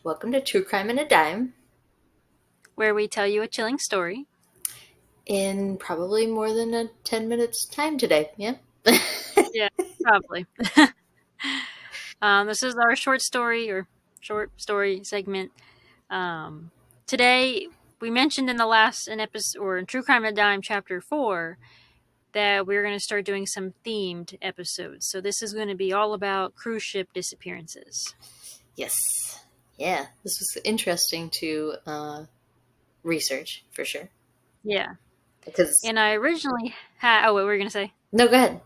Welcome to True Crime and a Dime where we tell you a chilling story. in probably more than a 10 minutes time today. Yeah. Yeah, probably. This is our short story segment. Um, Today, we mentioned in the last an episode, or in True Crime and a Dime Chapter 4, that we're going to start doing some themed episodes. So this is going to be all about cruise ship disappearances. Yes. Yeah. This was interesting to research for sure. Yeah. Because, And I originally had, what were you going to say? no, go ahead.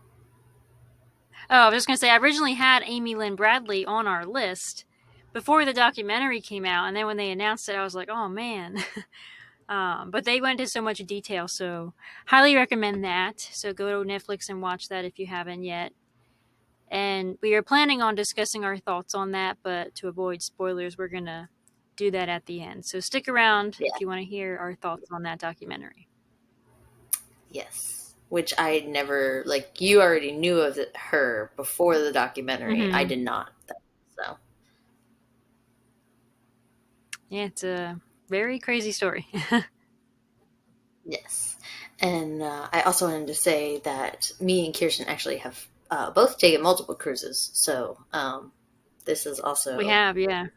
Oh, I was just going to say, I originally had Amy Lynn Bradley on our list before the documentary came out. And then when they announced it, I was like, oh man. But they went into so much detail, so highly recommend that. So go to Netflix and watch that if you haven't yet. And we are planning on discussing our thoughts on that, but to avoid spoilers, we're going to do that at the end. So stick around Yeah. if you want to hear our thoughts on that documentary. Yes. Which I never, like, you already knew of her before the documentary. I Mm-hmm. did not. So, Yeah, it's a very crazy story. yes. And I also wanted to say that me and Kirsten actually have both taken multiple cruises. So, this is We also have, yeah.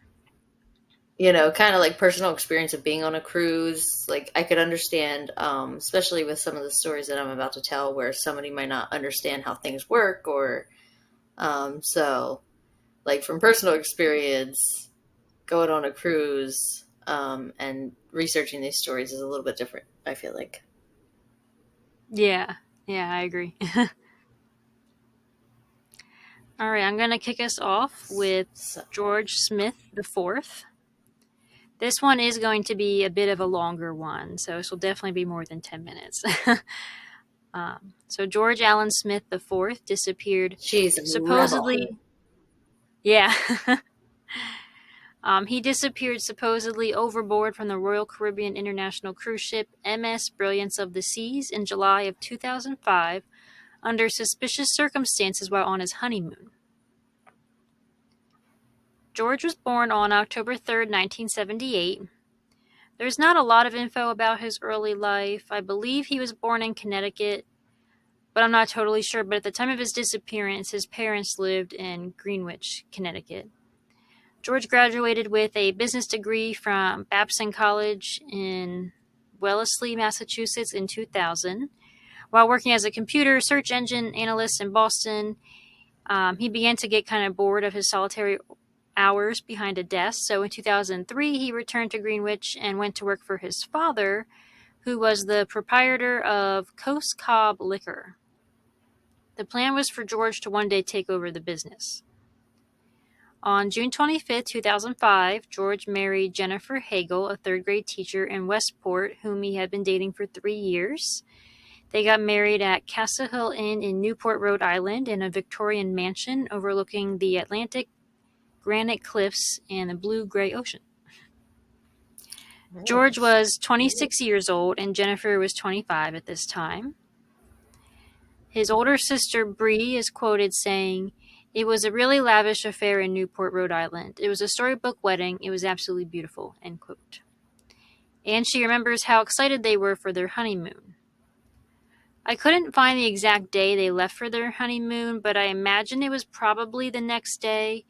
kind of like personal experience of being on a cruise. Like I could understand, especially with some of the stories that I'm about to tell, where somebody might not understand how things work, or so like from personal experience, going on a cruise and researching these stories is a little bit different. I feel like. Yeah, yeah, I agree. All right, I'm going to kick us off with So George Smith the Fourth. This one is going to be a bit of a longer one, so this will definitely be more than 10 minutes. So George Allen Smith IV disappeared she's a rebel. supposedly. Yeah. He disappeared supposedly overboard from the Royal Caribbean International cruise ship MS Brilliance of the Seas in July of 2005 under suspicious circumstances while on his honeymoon. George was born on October 3rd, 1978. There's not a lot of info about his early life. I believe he was born in Connecticut, but I'm not totally sure. But at the time of his disappearance, his parents lived in Greenwich, Connecticut. George graduated with a business degree from Babson College in Wellesley, Massachusetts in 2000. While working as a computer search engine analyst in Boston, he began to get kind of bored of his solitary hours behind a desk. So in 2003, he returned to Greenwich and went to work for his father, who was the proprietor of Coast Cobb Liquor. The plan was for George to one day take over the business. On June 25, 2005, George married Jennifer Hagel, a third grade teacher in Westport, whom he had been dating for 3 years. They got married at Castle Hill Inn in Newport, Rhode Island, in a Victorian mansion overlooking the Atlantic, granite cliffs, and the blue-gray ocean. George Nice. was 26 years old, and Jennifer was 25 at this time. His older sister, Bree, is quoted saying, "It was a really lavish affair in Newport, Rhode Island. It was a storybook wedding. It was absolutely beautiful," end quote. And she remembers how excited they were for their honeymoon. I couldn't find the exact day they left for their honeymoon, but I imagine it was probably the next day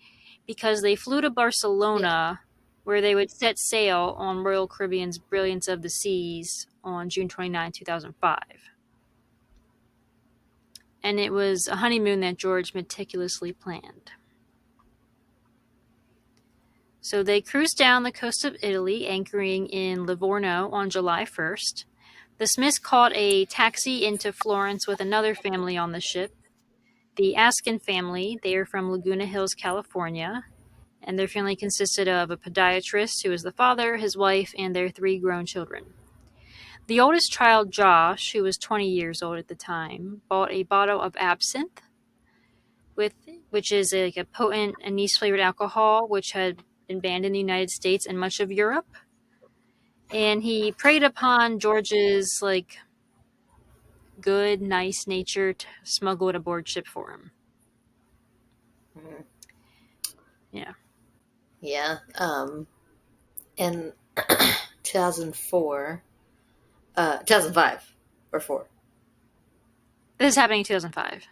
because they flew to Yeah. Barcelona, where they would set sail on Royal Caribbean's Brilliance of the Seas on June 29, 2005. And it was a honeymoon that George meticulously planned. So they cruised down the coast of Italy, anchoring in Livorno on July 1st. The Smiths caught a taxi into Florence with another family on the ship, the Askin family. They are from Laguna Hills, California, and their family consisted of a podiatrist who was the father, his wife, and their 3 grown children. The oldest child, Josh, who was 20 years old at the time, bought a bottle of absinthe, which is like a potent anise-flavored alcohol, which had been banned in the United States and much of Europe. And he preyed upon George's good, nice nature to smuggle it aboard ship for him. Mhm. Yeah. Yeah. in 2004, 2005 or 4. This is happening in 2005.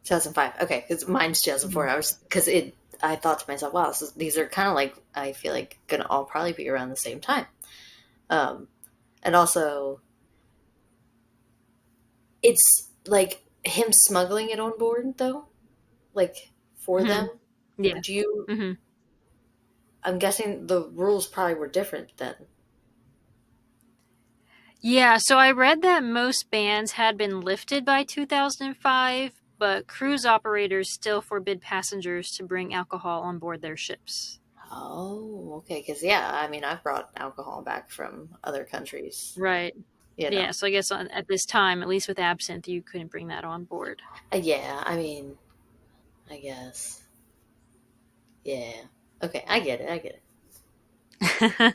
2005. Okay, because mine's 2004. Mhm. I thought to myself, wow, these are kind of like, I feel like gonna all probably be around the same time. Um, and also, it's like him smuggling it on board though, like for them. Mhm. Yeah. Do you? Mhm. I'm guessing the rules probably were different then. Yeah, so I read that most bans had been lifted by 2005, but cruise operators still forbid passengers to bring alcohol on board their ships. Oh, okay. Because yeah, I mean, I've brought alcohol back from other countries. Right. You know. Yeah, so I guess at this time, at least with absinthe, you couldn't bring that on board. Yeah, I mean, I guess. Yeah. Okay, I get it. I get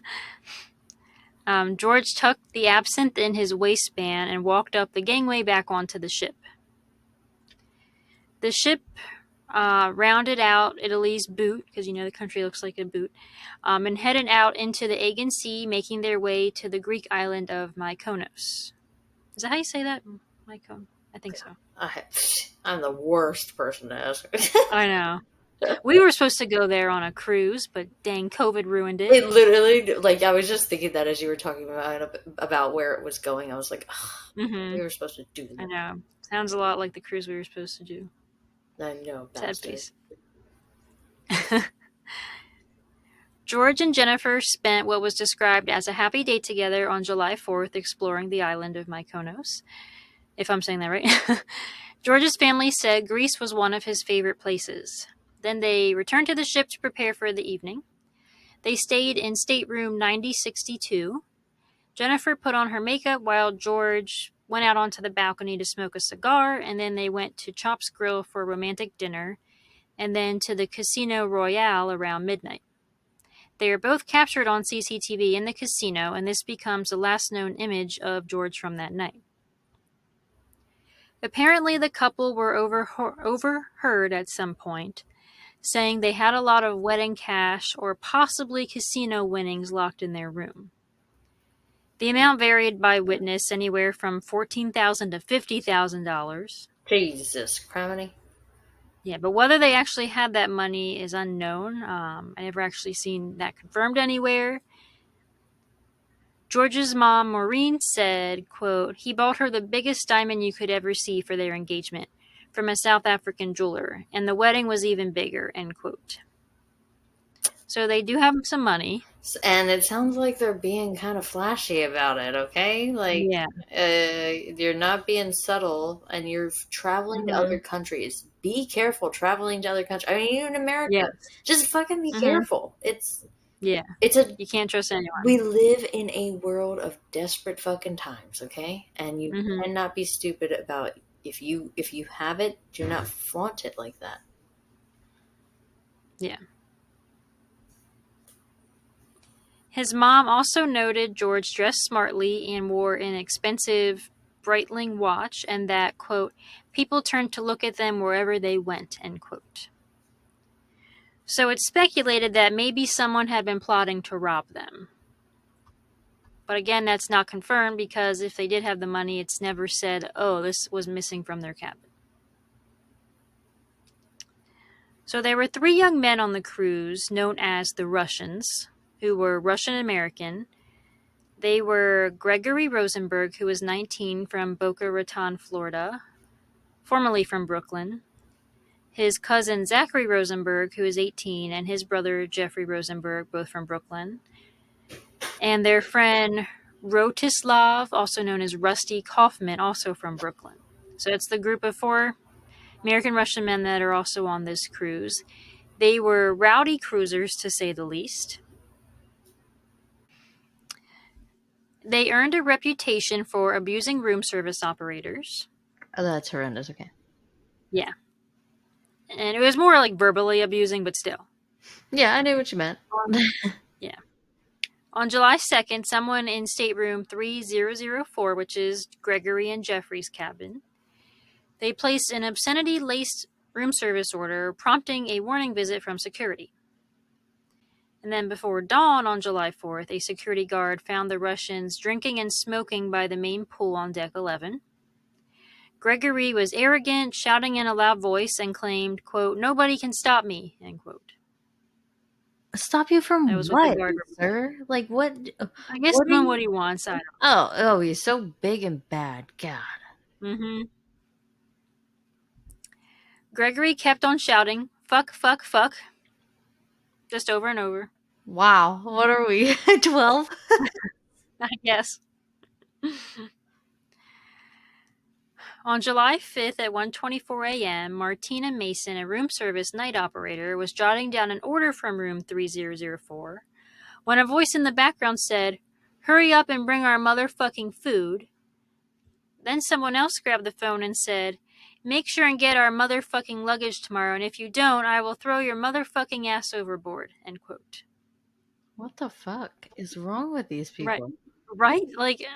it. George tucked the absinthe in his waistband and walked up the gangway back onto the ship. The ship rounded out Italy's boot, because you know the country looks like a boot, and headed out into the Aegean Sea, making their way to the Greek island of Mykonos. Is that how you say that? Mykonos? I think so. I, I'm the worst person to ask. I know. We were supposed to go there on a cruise, but dang, COVID ruined it. It literally, like, I was just thinking that as you were talking about where it was going. I was like, "Ugh, we Mm-hmm. were supposed to do I that." know. Sounds a lot like the cruise we were supposed to do. I know, Sad bastard. face. George and Jennifer spent what was described as a happy day together on July 4th exploring the island of Mykonos, if I'm saying that right. George's family said Greece was one of his favorite places. Then they returned to the ship to prepare for the evening. They stayed in stateroom 9062. Jennifer put on her makeup while George went out onto the balcony to smoke a cigar, and then they went to Chop's Grill for a romantic dinner, and then to the Casino Royale around midnight. They are both captured on CCTV in the casino, and this becomes the last known image of George from that night. Apparently, the couple were overheard at some point, saying they had a lot of wedding cash or possibly casino winnings locked in their room. The amount varied by witness, anywhere from $14,000 to $50,000. Jesus, criminy. Yeah, but whether they actually had that money is unknown. I never actually seen that confirmed anywhere. George's mom, Maureen, said, quote, he bought her the biggest diamond you could ever see for their engagement from a South African jeweler, and the wedding was even bigger, end quote. So they do have some money. And it sounds like they're being kind of flashy about it, okay? Like, Yeah. you're not being subtle and you're traveling to other Mm-hmm. countries. Be careful traveling to other countries. I mean, even in America, Yes. just fucking be Mm-hmm. careful. Yeah. It's a, You can't trust anyone. we live in a world of desperate fucking times, okay? And you Mm-hmm. cannot be stupid about if you have it, do not flaunt it like that. Yeah. His mom also noted George dressed smartly and wore an expensive Breitling watch, and that, quote, people turned to look at them wherever they went, end quote. So it's speculated that maybe someone had been plotting to rob them. But again, that's not confirmed because if they did have the money, it's never said, oh, this was missing from their cabin. So there were 3 young men on the cruise known as the Russians, who were Russian American. They were Gregory Rosenberg, who was 19, from Boca Raton, Florida, formerly from Brooklyn. His cousin Zachary Rosenberg, who is 18, and his brother Jeffrey Rosenberg, both from Brooklyn. And their friend Rotislav, also known as Rusty Kaufman, also from Brooklyn. So it's the group of 4 American Russian men that are also on this cruise. They were rowdy cruisers, to say the least. They earned a reputation for abusing room service operators. Oh, that's horrendous. Okay. Yeah. And it was more like verbally abusing, but still. Yeah, I knew what you meant. Yeah. On July 2nd, someone in stateroom 3004, which is Gregory and Jeffrey's cabin, they placed an obscenity-laced room service order, prompting a warning visit from security. And then before dawn on July 4th, a security guard found the Russians drinking and smoking by the main pool on deck 11. Gregory was arrogant, shouting in a loud voice, and claimed, quote, "Nobody can stop me," end quote. Stop you That from was what the what, guard reported. sir? Like what? I guess What are doing you? what he wants. I Oh, he's so big and bad. God. don't. Gregory kept on shouting, "Fuck, fuck, fuck," just over and over. Wow. What are we? 12? I guess. On July 5th at 1:24 a.m., Martina Mason, a room service night operator, was jotting down an order from room 3004 when a voice in the background said, "Hurry up and bring our motherfucking food." Then someone else grabbed the phone and said, "Make sure and get our motherfucking luggage tomorrow, and if you don't, I will throw your motherfucking ass overboard," end quote. What the fuck is wrong with these Right. people? Right? Like,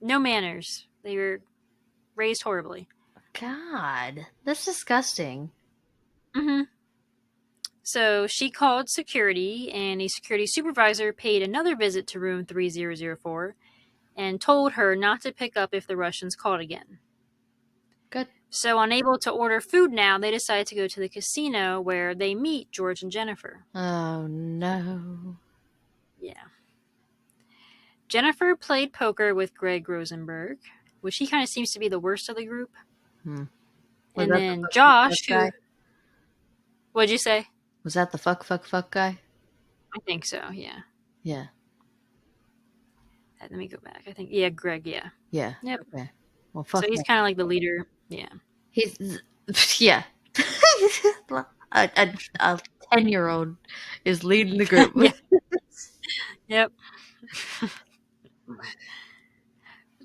no manners. They were raised horribly. God. That's disgusting. Mm-hmm. So she called security, and a security supervisor paid another visit to room 3004 and told her not to pick up if the Russians called again. Good. So, unable to order food now, they decided to go to the casino where they meet George and Jennifer. Oh, no. Yeah. Jennifer played poker with Greg Rosenberg, which he kind of seems to be the worst of the group. Was And that the then fuck Josh, who. guy? What'd you say? Was that the fuck guy? I think so, yeah. Yeah. Let me go back. I think, yeah, Greg, yeah. Yeah. Yep. Okay. Well, So fuck he's him. kind of like the leader. Yeah. He's, yeah. A 10-year-old is leading the group. Yeah. Yep.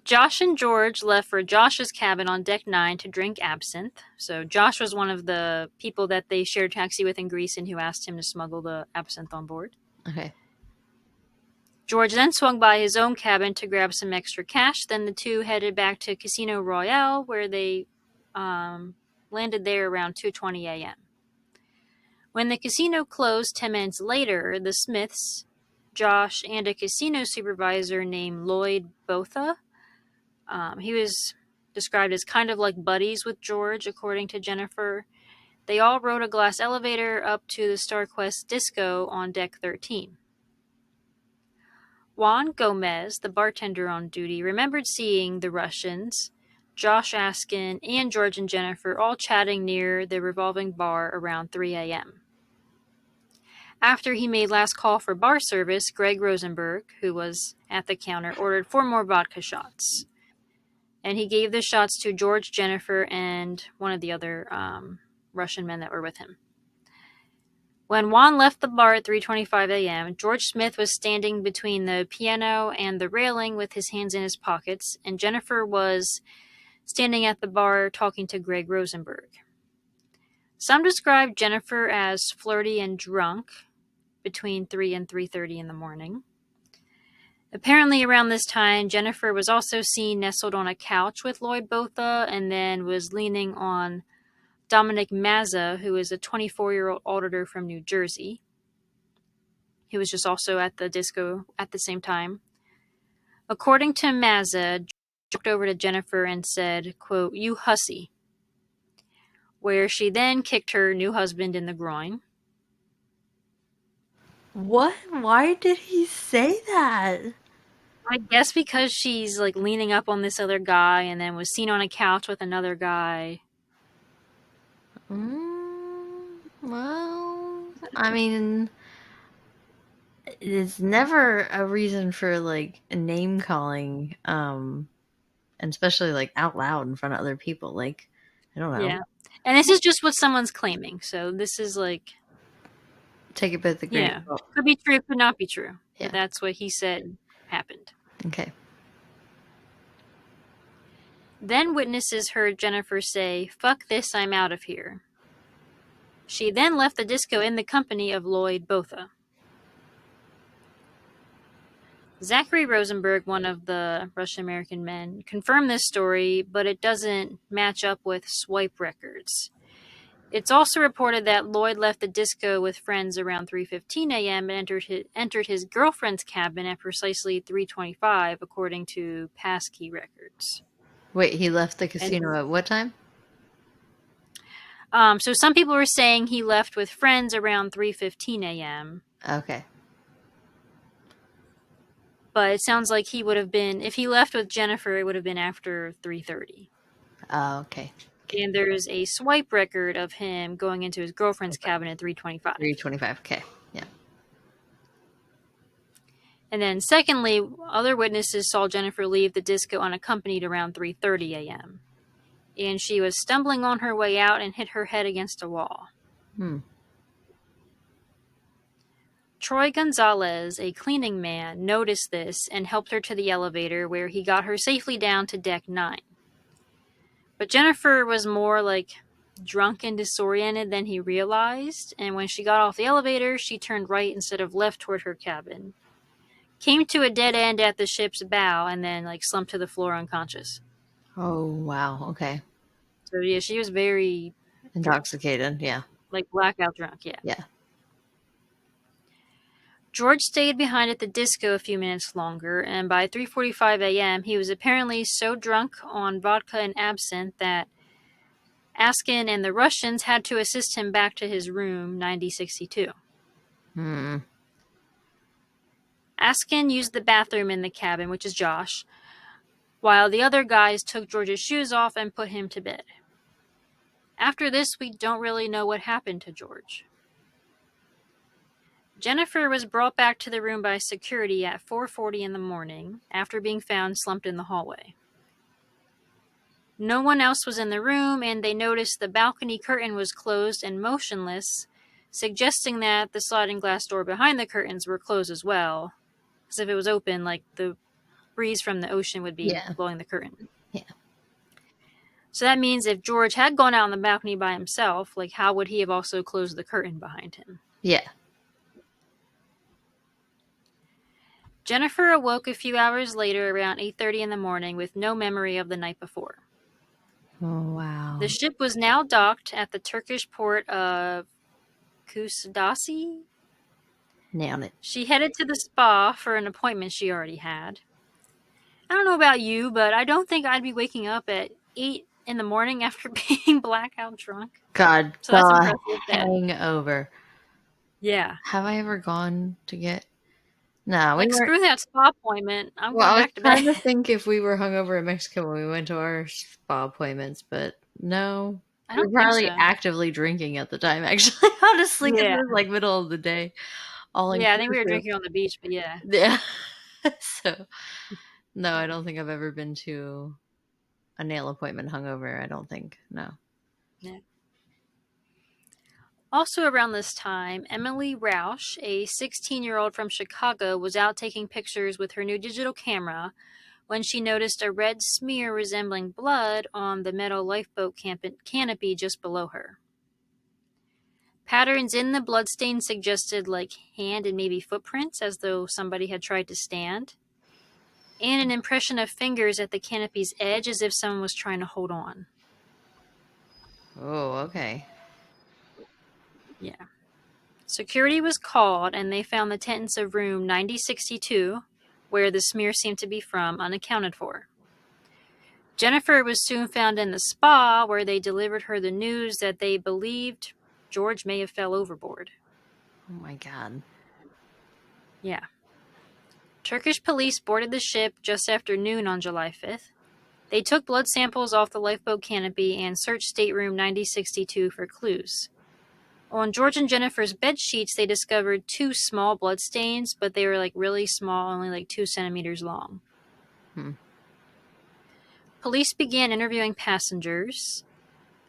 Josh and George left for Josh's cabin on deck 9 to drink absinthe. So Josh was one of the people that they shared taxi with in Greece and who asked him to smuggle the absinthe on board. Okay. George then swung by his own cabin to grab some extra cash. Then the two headed back to Casino Royale, where they landed there around 2:20 a.m. When the casino closed 10 minutes later, the Smiths, Josh, and a casino supervisor named Lloyd Botha, he was described as kind of like buddies with George, according to Jennifer. They all rode a glass elevator up to the StarQuest Disco on deck 13. Juan Gomez, the bartender on duty, remembered seeing the Russians, Josh Askin, and George and Jennifer all chatting near the revolving bar around 3 a.m. After he made last call for bar service, Greg Rosenberg, who was at the counter, ordered 4 more vodka shots. And he gave the shots to George, Jennifer, and one of the other Russian men that were with him. When Juan left the bar at 3:25 a.m., George Smith was standing between the piano and the railing with his hands in his pockets, and Jennifer was standing at the bar talking to Greg Rosenberg. Some described Jennifer as flirty and drunk between 3 and 3:30 in the morning. Apparently around this time, Jennifer was also seen nestled on a couch with Lloyd Botha and then was leaning on Dominic Mazza, who is a 24-year-old auditor from New Jersey. He was just also at the disco at the same time. According to Mazza, walked over to Jennifer and said, quote, "You hussy," where she then kicked her new husband in the groin. What? Why did he say that? I guess because she's like leaning up on this other guy and then was seen on a couch with another guy. Well, I mean, it's never a reason for like name calling, and especially like out loud in front of other people. Like, I don't know. Yeah. And this is just what someone's claiming. So this is like, Take it with a grain yeah, of salt. could be true, could not be true. But Yeah. that's what he said happened. Okay. Then witnesses heard Jennifer say, "Fuck this, I'm out of here." She then left the disco in the company of Lloyd Botha. Zachary Rosenberg, one of the Russian-American men, confirmed this story, but it doesn't match up with swipe records. It's also reported that Lloyd left the disco with friends around 3:15 a.m. and entered his girlfriend's cabin at precisely 3:25, according to passkey records. Wait, he left the And casino at what time? so some people were saying he left with friends around 3:15 a.m. Okay. But it sounds like he would have been, if he left with Jennifer, it would have been after 3:30. Okay. And there's a swipe record of him going into his girlfriend's cabin at 3:25. 3:25. Okay. Yeah. And then secondly, other witnesses saw Jennifer leave the disco unaccompanied around 3:30 a.m. And she was stumbling on her way out and hit her head against a wall. Hmm. Troy Gonzalez, a cleaning man, noticed this and helped her to the elevator, where he got her safely down to deck 9. But Jennifer was more like drunk and disoriented than he realized, and when she got off the elevator, she turned right instead of left toward her cabin, came to a dead end at the ship's bow, and then slumped to the floor unconscious. Oh, wow. Okay. So yeah, she was very drunk, Intoxicated. Yeah. blackout drunk. Yeah. Yeah. George stayed behind at the disco a few minutes longer, and by 3:45 a.m., he was apparently so drunk on vodka and absinthe that Askin and the Russians had to assist him back to his room 9062. Hmm. Askin used the bathroom in the cabin, which is Josh, while the other guys took George's shoes off and put him to bed. After this, we don't really know what happened to George. Jennifer was brought back to the room by security at 4:40 in the morning after being found slumped in the hallway. No one else was in the room, and they noticed the balcony curtain was closed and motionless, suggesting that the sliding glass door behind the curtains were closed as well, because if it was open, the breeze from the ocean would be Yeah. blowing the curtain. Yeah. So that means if George had gone out on the balcony by himself, how would he have also closed the curtain behind him? Yeah. Jennifer awoke a few hours later around 8:30 in the morning with no memory of the night before. Oh, wow. The ship was now docked at the Turkish port of Kusadasi. Nailed it. She headed to the spa for an appointment she already had. I don't know about you, but I don't think I'd be waking up at 8 in the morning after being blackout drunk. God, So that's the impressive. hangover. Yeah. Have I ever gone to get? No, we weren't. Screw that spa appointment. I'm Well, going I was back to bed. trying to think if we were hungover in Mexico when we went to our spa appointments, but no. I We were don't think probably so. actively drinking at the time, actually, honestly, because it Yeah. was middle of the day, all Yeah, I think we were inclusive. drinking on the beach, but yeah. Yeah. So, no, I don't think I've ever been to a nail appointment hungover. I don't think. No. Yeah. Also around this time, Emily Rausch, a 16-year-old from Chicago, was out taking pictures with her new digital camera when she noticed a red smear resembling blood on the metal lifeboat canopy just below her. Patterns in the bloodstain suggested hand and maybe footprints, as though somebody had tried to stand, and an impression of fingers at the canopy's edge as if someone was trying to hold on. Oh, okay. Yeah. Security was called, and they found the tenants of room 9062, where the smear seemed to be from, unaccounted for. Jennifer was soon found in the spa, where they delivered her the news that they believed George may have fell overboard. Oh my God. Yeah. Turkish police boarded the ship just after noon on July 5th. They took blood samples off the lifeboat canopy and searched stateroom 9062 for clues. On George and Jennifer's bed sheets, they discovered 2 small blood stains, but they were really small, only 2 centimeters long. Police began interviewing passengers.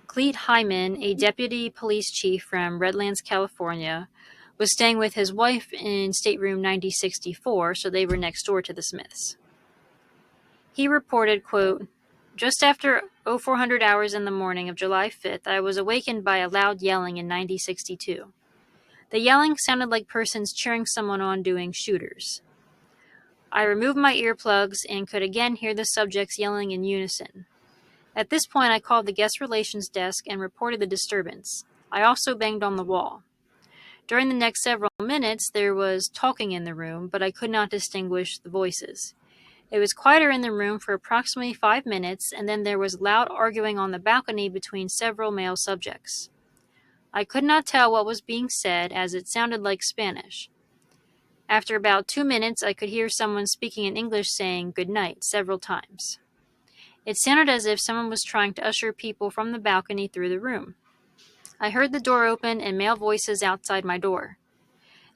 Clete Hyman, a deputy police chief from Redlands, California, was staying with his wife in stateroom 9064, so they were next door to the Smiths. He reported, quote, "Just after 0400 hours in the morning of July 5th, I was awakened by a loud yelling in 9062. The yelling sounded like persons cheering someone on doing shooters. I removed my earplugs and could again hear the subjects yelling in unison. At this point, I called the guest relations desk and reported the disturbance. I also banged on the wall. During the next several minutes, there was talking in the room, but I could not distinguish the voices. It was quieter in the room for approximately 5 minutes, and then there was loud arguing on the balcony between several male subjects. I could not tell what was being said, as it sounded like Spanish. After about 2 minutes, I could hear someone speaking in English saying "good night" several times. It sounded as if someone was trying to usher people from the balcony through the room. I heard the door open and male voices outside my door.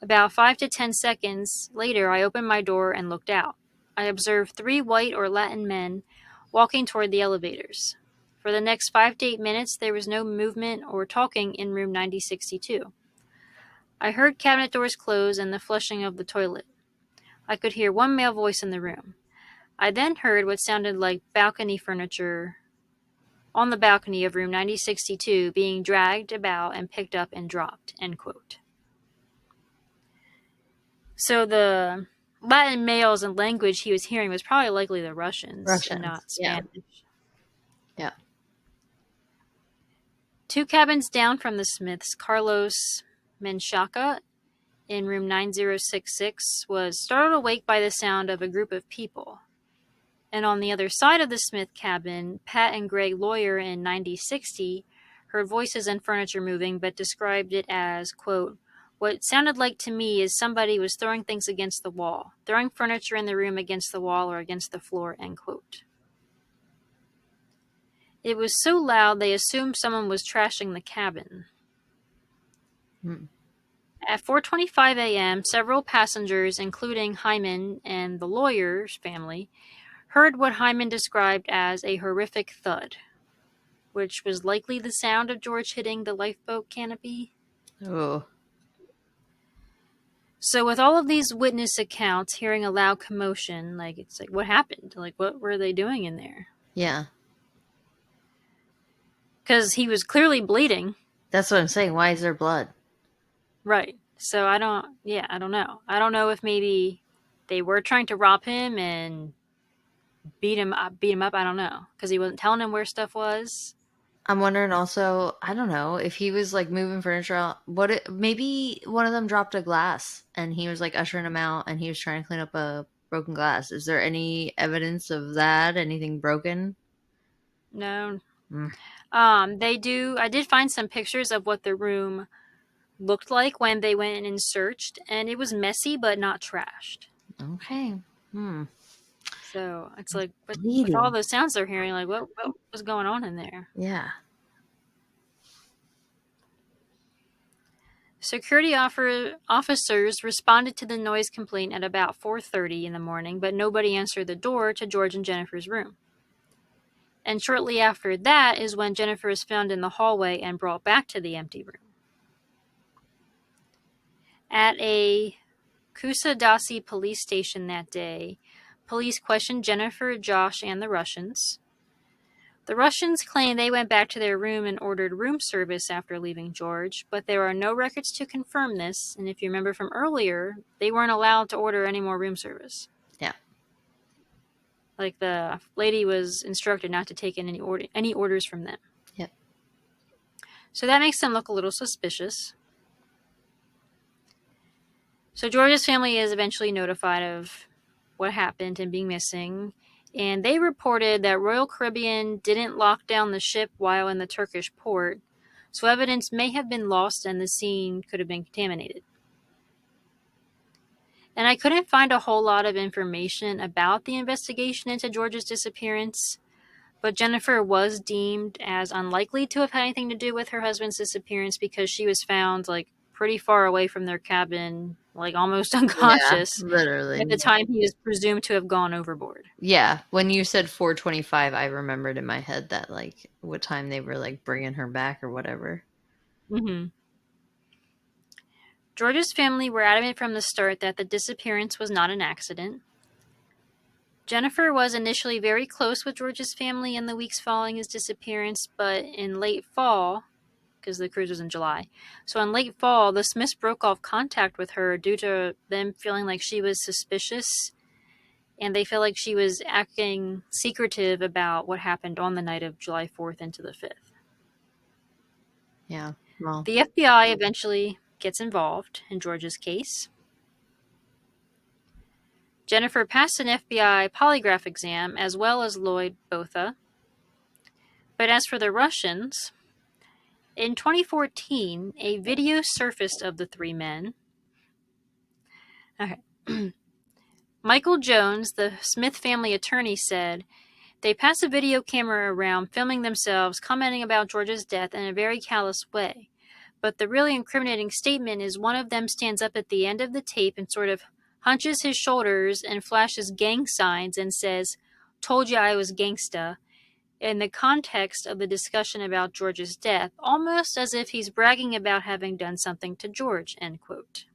About 5 to 10 seconds later, I opened my door and looked out. I observed 3 white or Latin men walking toward the elevators. For the next 5 to 8 minutes, there was no movement or talking in room 9062. I heard cabinet doors close and the flushing of the toilet. I could hear one male voice in the room. I then heard what sounded like balcony furniture on the balcony of room 9062 being dragged about and picked up and dropped. End quote. So the Latin males and language he was hearing was probably likely the Russians and Russians. not Yeah. Spanish. Yeah. 2 cabins down from the Smiths, Carlos Menchaca in room 9066 was startled awake by the sound of a group of people. And on the other side of the Smith cabin, Pat and Greg Lawyer in 9060 heard voices and furniture moving, but described it as, quote, "What sounded like to me is somebody was throwing things against the wall, throwing furniture in the room against the wall or against the floor," end quote. It was so loud they assumed someone was trashing the cabin. Hmm. At 4:25 a.m., several passengers, including Hyman and the lawyer's family, heard what Hyman described as a horrific thud, which was likely the sound of George hitting the lifeboat canopy. Oh. So with all of these witness accounts, hearing a loud commotion, it's like, what happened? Like, what were they doing in there? Yeah. Because he was clearly bleeding. That's what I'm saying. Why is there blood? Right. So I don't know. I don't know if maybe they were trying to rob him and beat him up. I don't know. Because he wasn't telling him where stuff was. I'm wondering also, I don't know, if he was like moving furniture out, maybe one of them dropped a glass and he was like ushering them out and he was trying to clean up a broken glass. Is there any evidence of that? Anything broken? No. Mm, I did find some pictures of what the room looked like when they went and searched, and it was messy but not trashed. okay. Hmm. So it's like, with all Bleeding. those sounds they're hearing, like, what was going on in there? Yeah. Security officers responded to the noise complaint at about 4:30 in the morning, but nobody answered the door to George and Jennifer's room. And shortly after that is when Jennifer is found in the hallway and brought back to the empty room. At a Kusadasi police station that day, police questioned Jennifer, Josh, and the Russians. The Russians claim they went back to their room and ordered room service after leaving George, but there are no records to confirm this, and if you remember from earlier, they weren't allowed to order any more room service. Yeah. Like, the lady was instructed not to take in any orders from them. Yep. So that makes them look a little suspicious. So George's family is eventually notified of what happened and being missing, and they reported that Royal Caribbean didn't lock down the ship while in the Turkish port, so evidence may have been lost and the scene could have been contaminated. And I couldn't find a whole lot of information about the investigation into George's disappearance, but Jennifer was deemed as unlikely to have had anything to do with her husband's disappearance because she was found, pretty far away from their cabin, almost Yeah. unconscious, Literally. at the time he is presumed to have gone overboard. Yeah. When you said 4:25, I remembered in my head that like what time they were like bringing her back or whatever. Mm-hmm. George's family were adamant from the start that the disappearance was not an accident. Jennifer was initially very close with George's family in the weeks following his disappearance, but in late fall, because the cruise was in July, so in late fall, the Smiths broke off contact with her due to them feeling like she was suspicious, and they felt like she was acting secretive about what happened on the night of July 4th into the 5th. Yeah. Well, The FBI eventually gets involved in George's case. Jennifer passed an FBI polygraph exam as well as Lloyd Botha. But as for the Russians, in 2014, a video surfaced of the three men. Okay. Michael Jones, the Smith family attorney, said they passed a video camera around filming themselves commenting about George's death in a very callous way. But the really incriminating statement is one of them stands up at the end of the tape and sort of hunches his shoulders and flashes gang signs and says, "Told you I was gangsta," in the context of the discussion about George's death, almost as if he's bragging about having done something to George, end quote.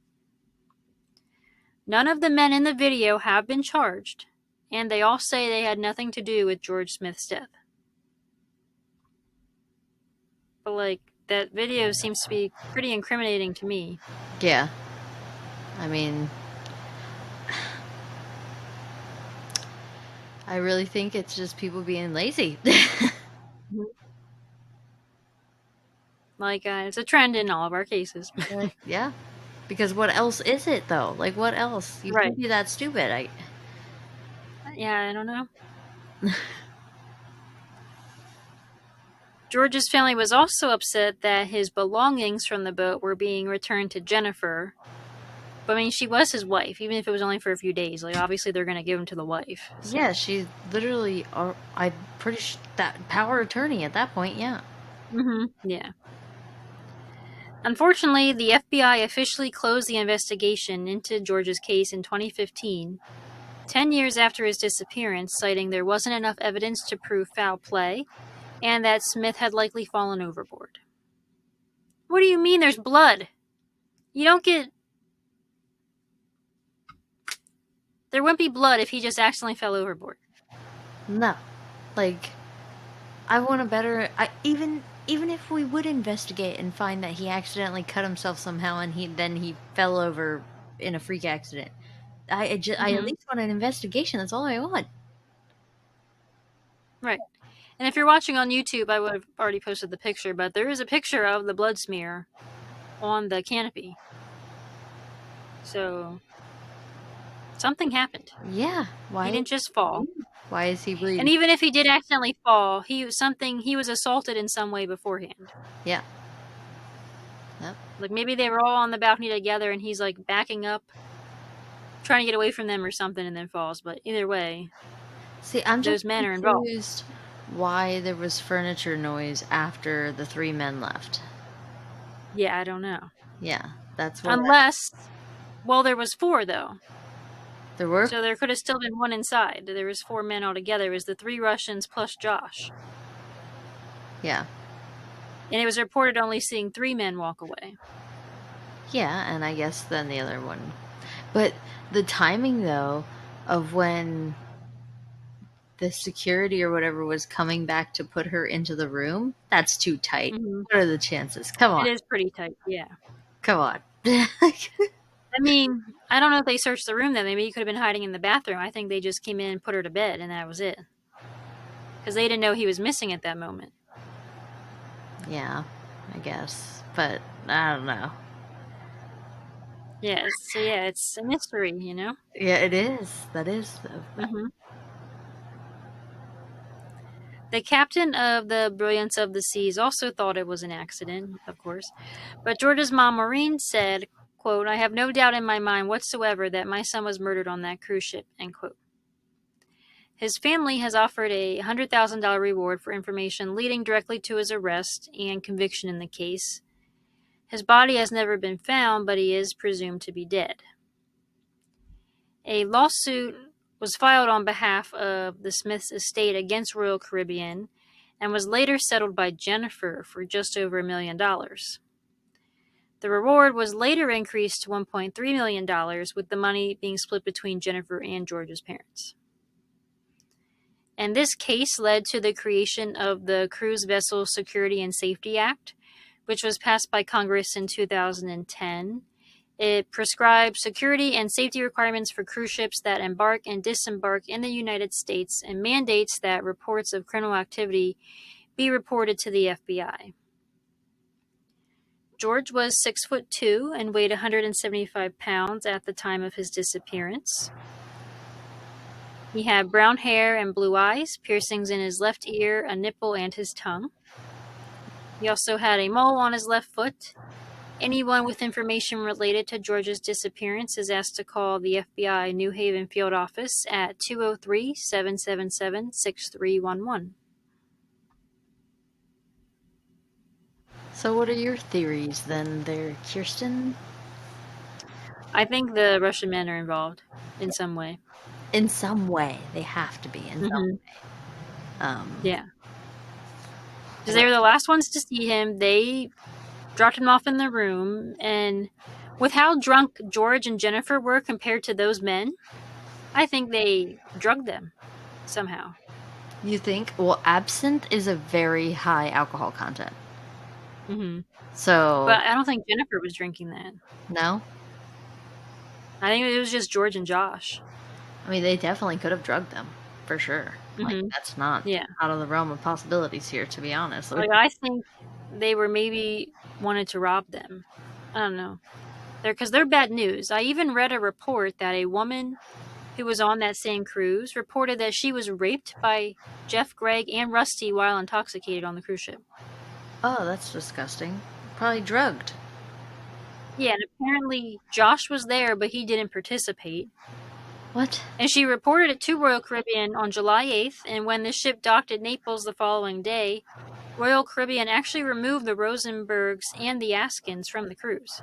None of the men in the video have been charged, and they all say they had nothing to do with George Smith's death. But, like, that video seems to be pretty incriminating to me. yeah. I mean, I really think it's just people being lazy. Like, it's a trend in all of our cases. Like, yeah. Because what else is it, though? Like, what else? You Right. can't be that stupid. Yeah, I don't know. George's family was also upset that his belongings from the boat were being returned to Jennifer. But, I mean, she was his wife, even if it was only for a few days. Like, obviously, they're going to give him to the wife. So. Yeah, she's literally, I'm pretty sure that power attorney at that point, yeah. Yeah. Unfortunately, the FBI officially closed the investigation into George's case in 2015, 10 years after his disappearance, citing there wasn't enough evidence to prove foul play and that Smith had likely fallen overboard. What do you mean there's blood? You don't get... There wouldn't be blood if he just accidentally fell overboard. No. Like, I want a better... even if we would investigate and find that he accidentally cut himself somehow and he fell over in a freak accident, I at least want an investigation. That's all I want. Right. And if you're watching on YouTube, I would have already posted the picture, but there is a picture of the blood smear on the canopy. So, something happened. Yeah. Why? He didn't just fall. Why is he And bleeding? even if he did accidentally fall, he was assaulted in some way beforehand. Yeah. Yep. Like, maybe they were all on the balcony together and he's, like, backing up, trying to get away from them or something, and then falls. But either way, See, I'm those just men are involved. confused why there was furniture noise after the three men left. Yeah, I don't know. Yeah, that's what. Unless, well, there was 4, though. There were. So there could have still been 1 inside. There was 4 men altogether. It was the 3 Russians plus Josh. Yeah. And it was reported only seeing 3 men walk away. Yeah, and I guess then the other one. But the timing, though, of when the security or whatever was coming back to put her into the room, that's too tight. Mm-hmm. What are the chances? Come on. It is pretty tight, yeah. Come on. I mean, I don't know if they searched the room then. Maybe he could have been hiding in the bathroom. I think they just came in and put her to bed, and that was it. Because they didn't know he was missing at that moment. Yeah, I guess. But I don't know. Yeah, so yeah, it's a mystery, you know? Yeah, it is. That is. Mm-hmm. The captain of the Brilliance of the Seas also thought it was an accident, of course. But George's mom, Maureen, said, quote, "I have no doubt in my mind whatsoever that my son was murdered on that cruise ship," end quote. His family has offered a $100,000 reward for information leading directly to his arrest and conviction in the case. His body has never been found, but he is presumed to be dead. A lawsuit was filed on behalf of the Smiths estate against Royal Caribbean and was later settled by Jennifer for just over $1 million. The reward was later increased to $1.3 million, with the money being split between Jennifer and George's parents. And this case led to the creation of the Cruise Vessel Security and Safety Act, which was passed by Congress in 2010. It prescribes security and safety requirements for cruise ships that embark and disembark in the United States and mandates that reports of criminal activity be reported to the FBI. George was 6'2" and weighed 175 pounds at the time of his disappearance. He had brown hair and blue eyes, piercings in his left ear, a nipple, and his tongue. He also had a mole on his left foot. Anyone with information related to George's disappearance is asked to call the FBI New Haven Field Office at 203-777-6311. So, what are your theories then, there, Kirsten? I think the Russian men are involved in some way. In some way, they have to be in some Mm-hmm. way. Yeah. I Because they don't. were the last ones to see him. They dropped him off in the room, and with how drunk George and Jennifer were compared to those men, I think they drugged them somehow. You think? Well, absinthe is a very high alcohol content. Mm-hmm. So, But I don't think Jennifer was drinking that. no? I think it was just George and Josh. I mean, they definitely could have drugged them, for sure. Like, Mm-hmm. that's not Yeah. out of the realm of possibilities here, to be honest. Like, I think they were maybe wanted to rob them. I don't know. Because they're bad news. I even read a report that a woman who was on that same cruise reported that she was raped by Jeff, Greg, and Rusty while intoxicated on the cruise ship. Oh, that's disgusting. Probably drugged. Yeah, and apparently Josh was there, but he didn't participate. What? And she reported it to Royal Caribbean on July 8th, and when the ship docked at Naples the following day, Royal Caribbean actually removed the Rosenbergs and the Askins from the cruise.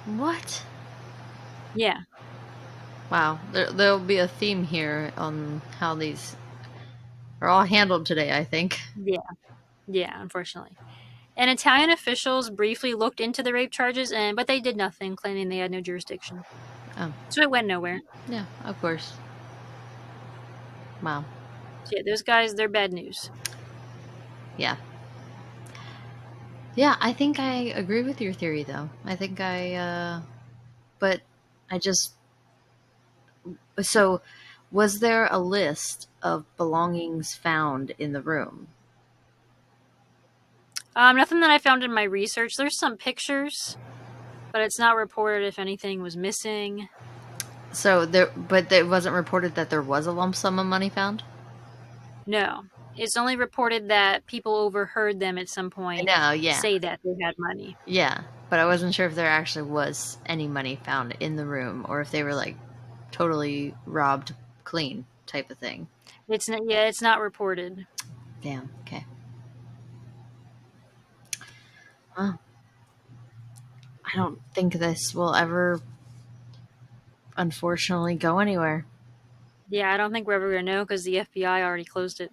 What? Yeah. Wow. There'll be a theme here on how these are all handled today, I think. Yeah. Yeah, unfortunately. And Italian officials briefly looked into the rape charges, but they did nothing, claiming they had no jurisdiction. Oh, So it went nowhere. yeah, of course. Wow. So yeah, those guys, they're bad news. Yeah. Yeah, I think I agree with your theory, though. I think but I just. So, was there a list of belongings found in the room? Nothing that I found in my research. There's some pictures, but it's not reported if anything was missing. So, but it wasn't reported that there was a lump sum of money found? No. It's only reported that people overheard them at some I point know, yeah. say that they had money. Yeah, but I wasn't sure if there actually was any money found in the room or if they were like totally robbed clean type of thing. It's not reported. Damn, okay. Well, I don't think this will ever, unfortunately, go anywhere. Yeah, I don't think we're ever going to know because the FBI already closed it.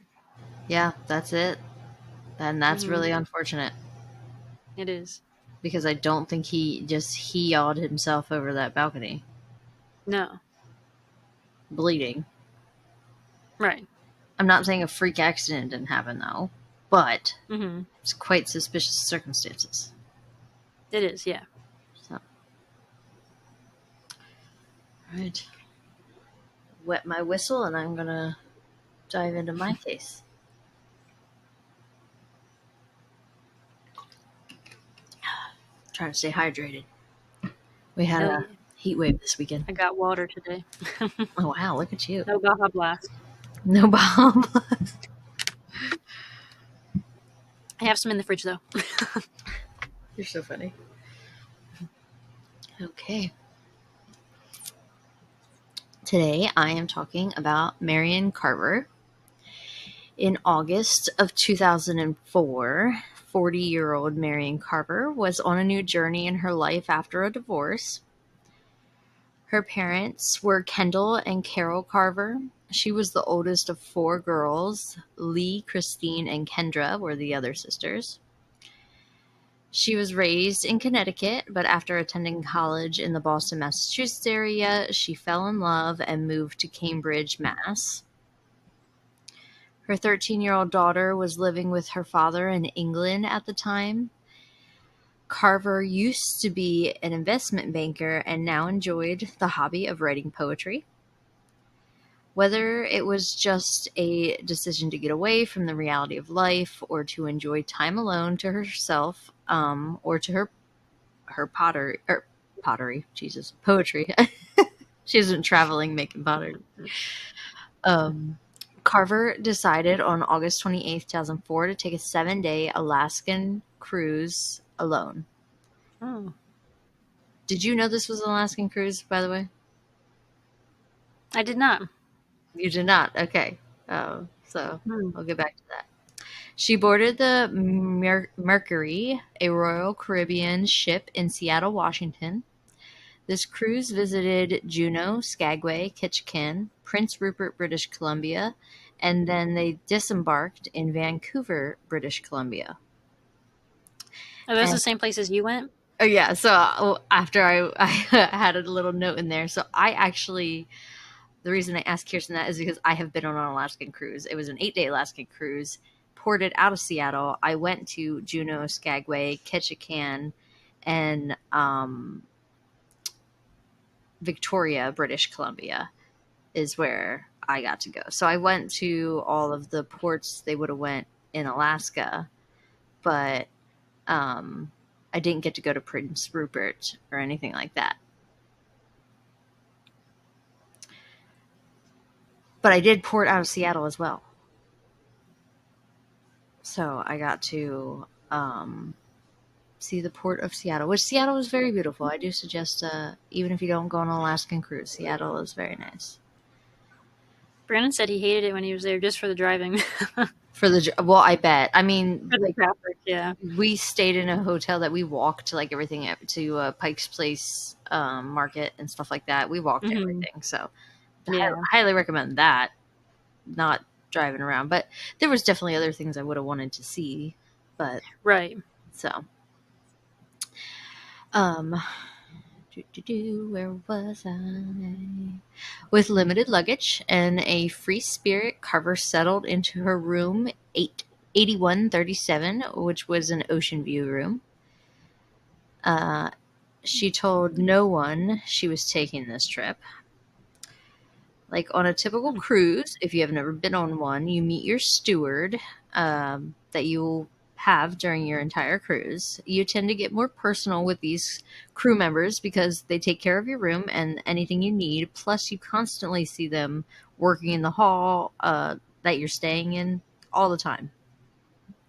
Yeah, that's it. And that's Mm-hmm. really unfortunate It is. because I don't think he yawed himself over that balcony, No. bleeding. Right. I'm not saying a freak accident didn't happen though, but Mm-hmm. it's quite suspicious circumstances. It is, yeah. So, right. Wet my whistle and I'm gonna dive into my case. Trying to stay hydrated. We had Oh, a yeah. heat wave this weekend. I got water today. Oh wow, look at you. No Baja Blast. No bomb. I have some in the fridge, though. You're so funny. Okay. Today I am talking about Merrian Carver. In August of 2004, 40-year-old Merrian Carver was on a new journey in her life after a divorce. Her parents were Kendall and Carol Carver. She was the oldest of four girls. Lee, Christine, and Kendra were the other sisters. She was raised in Connecticut, but after attending college in the Boston, Massachusetts area, she fell in love and moved to Cambridge, Mass. Her 13-year-old daughter was living with her father in England at the time. Carver used to be an investment banker and now enjoyed the hobby of writing poetry. Whether it was just a decision to get away from the reality of life or to enjoy time alone to herself or to her her pottery, Jesus, poetry. She isn't traveling making pottery. Um, Carver decided on August 28th, 2004, to take a 7-day Alaskan cruise alone. Oh, Did you know this was an Alaskan cruise, by the way? I did not. You did not. Okay. So Hmm. I'll get back to that. She boarded the Mercury, a Royal Caribbean ship in Seattle, Washington. This cruise visited Juneau, Skagway, Ketchikan, Prince Rupert, British Columbia, and then they disembarked in Vancouver, British Columbia. Are those the And same places you went? oh yeah, so after I had a little note in there, so I actually the reason I asked Kirsten that is because I have been on an Alaskan cruise. It was an 8-day Alaskan cruise, ported out of Seattle. I went to Juneau, Skagway, Ketchikan, and Victoria, British Columbia is where I got to go. So I went to all of the ports they would have went in Alaska, but I didn't get to go to Prince Rupert or anything like that. But I did port out of Seattle as well. So I got to see the port of Seattle, which Seattle is very beautiful. I do suggest, even if you don't go on an Alaskan cruise, Seattle is very nice. Brandon said he hated it when he was there just for the driving. For the well, I bet. I mean, For the like traffic, yeah. we stayed in a hotel that we walked like everything to Pike's Place market and stuff like that. We walked Hmm. everything, so Yeah. highly recommend that. Not driving around, but there was definitely other things I would have wanted to see, but Right. so um where was I? With limited luggage and a free spirit, Carver settled into her room 8137, which was an ocean view room. She told no one she was taking this trip. Like on a typical Hmm. cruise, if you have never been on one, you meet your steward that you'll have during your entire cruise. You tend to get more personal with these crew members because they take care of your room and anything you need. Plus, you constantly see them working in the hall that you're staying in all the time.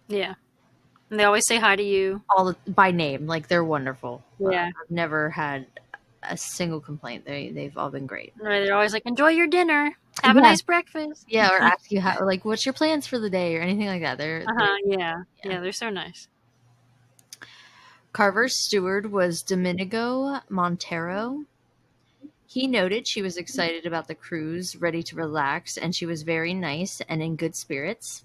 Yeah. And they always say hi to you. By name, like they're wonderful. Yeah. I've never had a single complaint. They've all been great. Right, they're always like, enjoy your dinner. Have a Yeah, nice breakfast. yeah, or ask you how, like, what's your plans for the day or anything like that. They're Uh-huh. Yeah. yeah. Yeah, they're so nice. Carver's steward was Domingo Montero. He noted she was excited about the cruise, ready to relax, and she was very nice and in good spirits.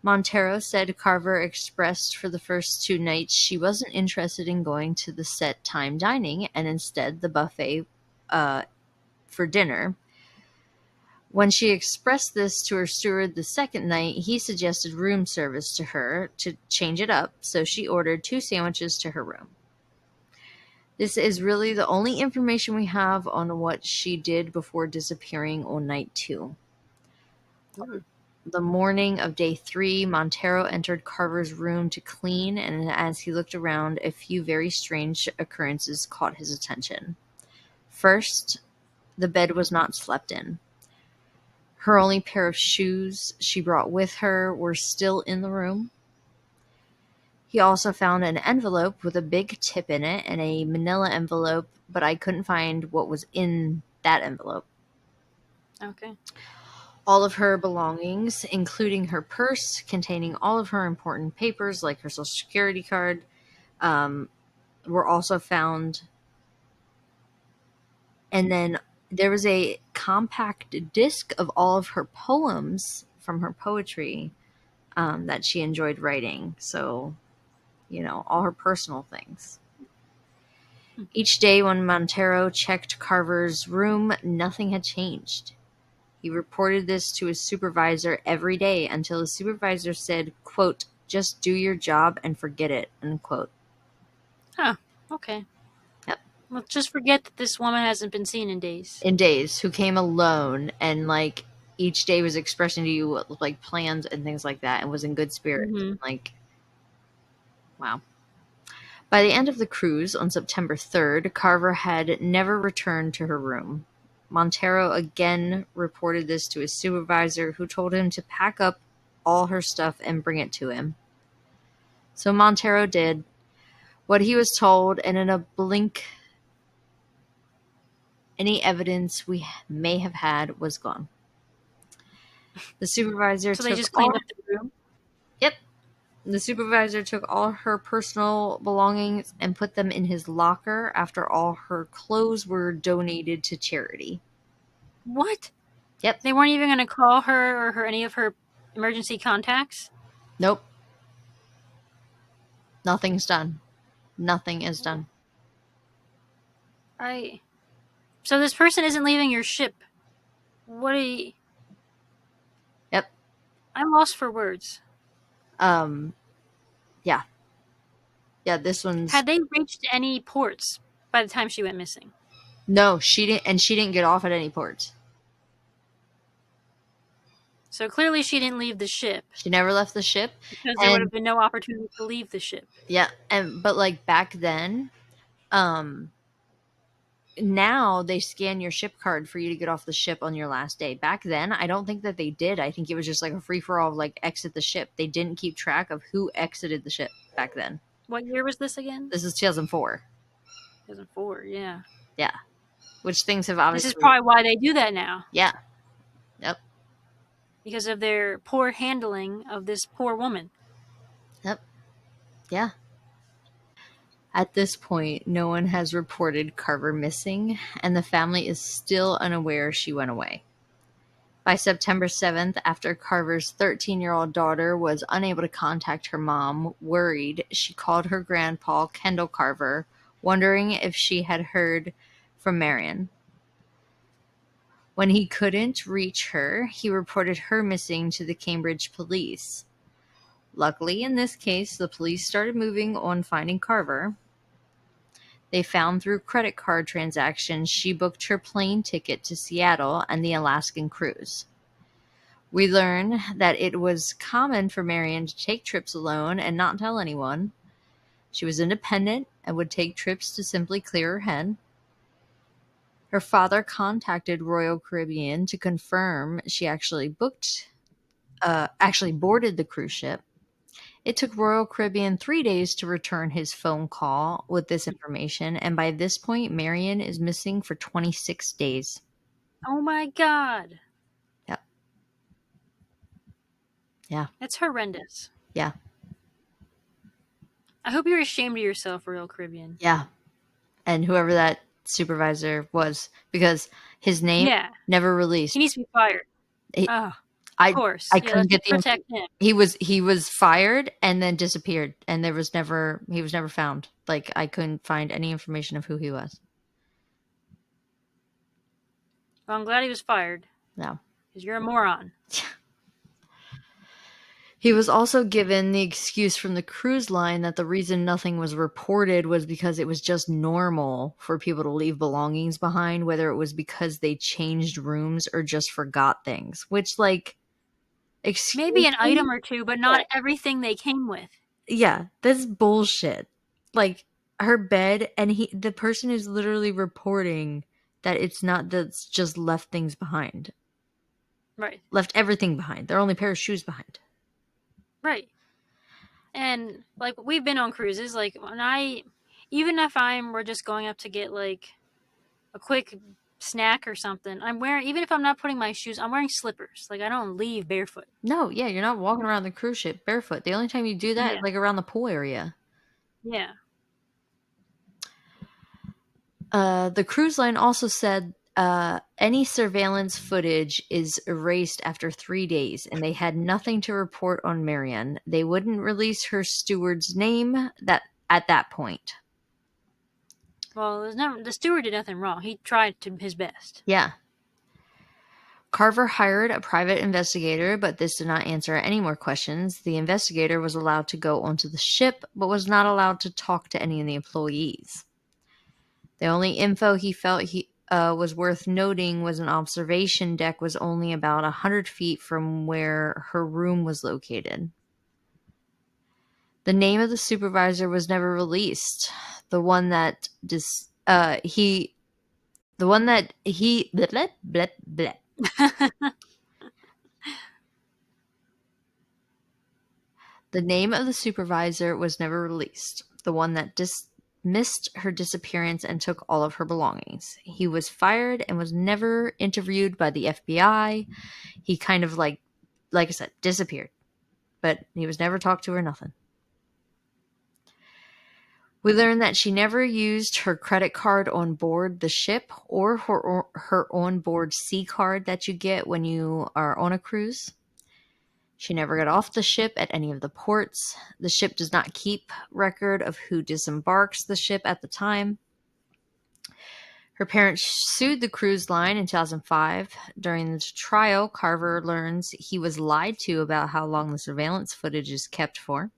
Montero said Carver expressed for the first 2 nights she wasn't interested in going to the set time dining and instead the buffet for dinner. When she expressed this to her steward the second night, he suggested room service to her to change it up, so she ordered 2 sandwiches to her room. This is really the only information we have on what she did before disappearing on night 2. Mm. The morning of day 3, Montero entered Carver's room to clean, and as he looked around, a few very strange occurrences caught his attention. First, the bed was not slept in. Her only pair of shoes she brought with her were still in the room. He also found an envelope with a big tip in it and a manila envelope, but I couldn't find what was in that envelope. Okay. All of her belongings, including her purse containing all of her important papers like her social security card, were also found. And then there was a compact disc of all of her poems from her poetry that she enjoyed writing. So, all her personal things. Each day when Montero checked Carver's room, nothing had changed. He reported this to his supervisor every day until his supervisor said, quote, just do your job and forget it, unquote. Huh. Okay. Yep. Let's just forget that this woman hasn't been seen in days. In days, who came alone and like each day was expressing to you like plans and things like that and was in good spirits. Mm-hmm. Like, wow. By the end of the cruise on September 3rd, Carver had never returned to her room. Montero again reported this to his supervisor, who told him to pack up all her stuff and bring it to him. So Montero did what he was told, and in a blink, any evidence we may have had was gone. The supervisor So they took just all. cleaned up the room? Yep. The supervisor took all her personal belongings and put them in his locker after all her clothes were donated to charity. What? Yep. They weren't even going to call her or any of her emergency contacts? Nope. Nothing's done. Nothing is done. So this person isn't leaving your ship. What are you... Yep. I'm lost for words. Yeah. Yeah, this one's. Had they reached any ports by the time she went missing? No, she didn't, and she didn't get off at any ports. So clearly she didn't leave the ship. She never left the ship. Because there would have been no opportunity to leave the ship. Yeah, but like back then, now they scan your ship card for you to get off the ship on your last day. Back then, I don't think that they did. I think it was just like a free-for-all of like exit the ship. They didn't keep track of who exited the ship back then. What year was this again? This is 2004. 2004, yeah. Yeah. Which things have obviously... This is probably why they do that now. Yeah. Yep. Because of their poor handling of this poor woman. Yep. Yeah. At this point, no one has reported Carver missing, and the family is still unaware she went away. By September 7th, after Carver's 13-year-old daughter was unable to contact her mom, worried, she called her grandpa, Kendall Carver, wondering if she had heard from Marion. When he couldn't reach her, he reported her missing to the Cambridge police. Luckily, in this case, the police started moving on finding Carver. They found through credit card transactions she booked her plane ticket to Seattle and the Alaskan cruise. We learn that it was common for Marion to take trips alone and not tell anyone. She was independent and would take trips to simply clear her head. Her father contacted Royal Caribbean to confirm she actually boarded the cruise ship. It took Royal Caribbean 3 days to return his phone call with this information, and by this point, Marion is missing for 26 days. Oh my God. Yep. Yeah. That's horrendous. Yeah. I hope you're ashamed of yourself, Royal Caribbean. Yeah. And whoever that supervisor was, because his name never released. He needs to be fired. Of course. I couldn't get the protect him. He was fired and then disappeared, and he was never found. Like, I couldn't find any information of who he was. Well, I'm glad he was fired. No. Because you're a moron. He was also given the excuse from the cruise line that the reason nothing was reported was because it was just normal for people to leave belongings behind, whether it was because they changed rooms or just forgot things. Which, like, maybe an item or two, but not everything they came with. Yeah, that's bullshit. Like, her bed, and the person is literally reporting that it's not that's just left things behind. Right. Left everything behind. Their only pair of shoes behind. Right. And, like, we've been on cruises, like, even if we're just going up to get, like, a quick snack or something, even if I'm not putting my shoes, I'm wearing slippers. Like, I don't leave barefoot. No, yeah, you're not walking around the cruise ship barefoot. The only time you do that is, like, around the pool area. Yeah. The cruise line also said any surveillance footage is erased after 3 days, and they had nothing to report on Marion. They wouldn't release her steward's name at that point. Well, the steward did nothing wrong. He tried his best. Yeah. Carver hired a private investigator, but this did not answer any more questions. The investigator was allowed to go onto the ship, but was not allowed to talk to any of the employees. The only info he felt was worth noting was an observation deck was only about 100 feet from where her room was located. The name of the supervisor was never released. The one that the one that he bleh, bleh, bleh, bleh. The name of the supervisor was never released. The one that dismissed her disappearance and took all of her belongings. He was fired and was never interviewed by the FBI. He kind of like I said, disappeared. But he was never talked to or nothing. We learned that she never used her credit card on board the ship or her onboard C card that you get when you are on a cruise. She never got off the ship at any of the ports. The ship does not keep record of who disembarks the ship at the time. Her parents sued the cruise line in 2005. During the trial, Carver learns he was lied to about how long the surveillance footage is kept for.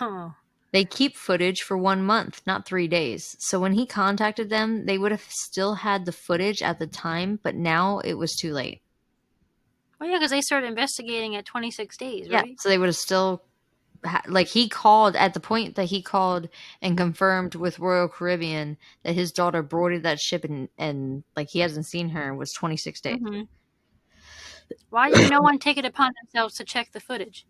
Oh. They keep footage for 1 month, not 3 days. So when he contacted them, they would have still had the footage at the time, but now it was too late. Well, yeah, because they started investigating at 26 days, Yeah, right? so they would have still like he called at the point that he called and confirmed with Royal Caribbean that his daughter boarded that ship and like he hasn't seen her was 26 days. Mm-hmm. Why did no one take it upon themselves to check the footage?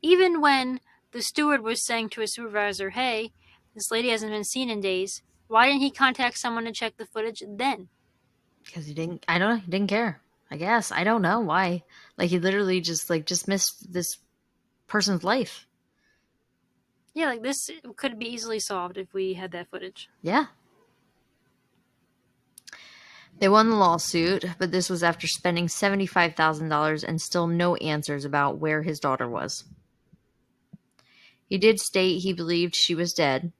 Even when the steward was saying to his supervisor, hey, this lady hasn't been seen in days, why didn't he contact someone to check the footage then? Because he didn't, I don't know, he didn't care. I guess. I don't know why. Like he literally just missed this person's life. Yeah, like this could be easily solved if we had that footage. Yeah. They won the lawsuit, but this was after spending $75,000 and still no answers about where his daughter was. He did state he believed she was dead,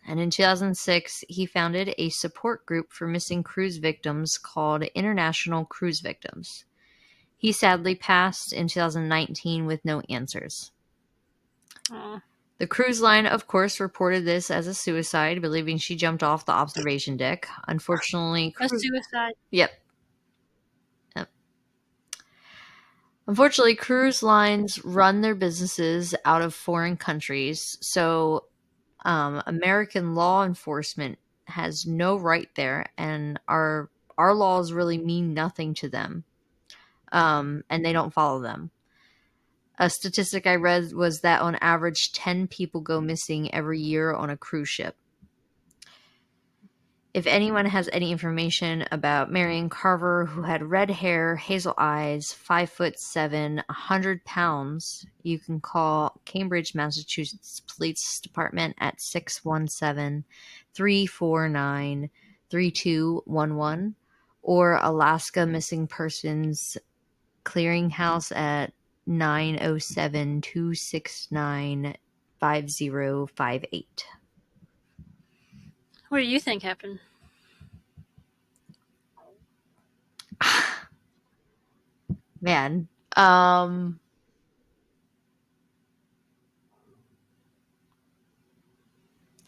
and in 2006 he founded a support group for missing cruise victims called International Cruise Victims. He sadly passed in 2019 with no answers. Oh, The cruise line, of course, reported this as a suicide, believing she jumped off the observation deck. Unfortunately, a suicide. yep. Yep. Unfortunately, cruise lines run their businesses out of foreign countries, so American law enforcement has no right there, and our laws really mean nothing to them, and they don't follow them. A statistic I read was that on average, 10 people go missing every year on a cruise ship. If anyone has any information about Merrian Carver, who had red hair, hazel eyes, 5'7", 100 pounds, you can call Cambridge, Massachusetts Police Department at 617-349-3211 or Alaska Missing Persons Clearinghouse at 907-269-5058. What do you think happened? Man,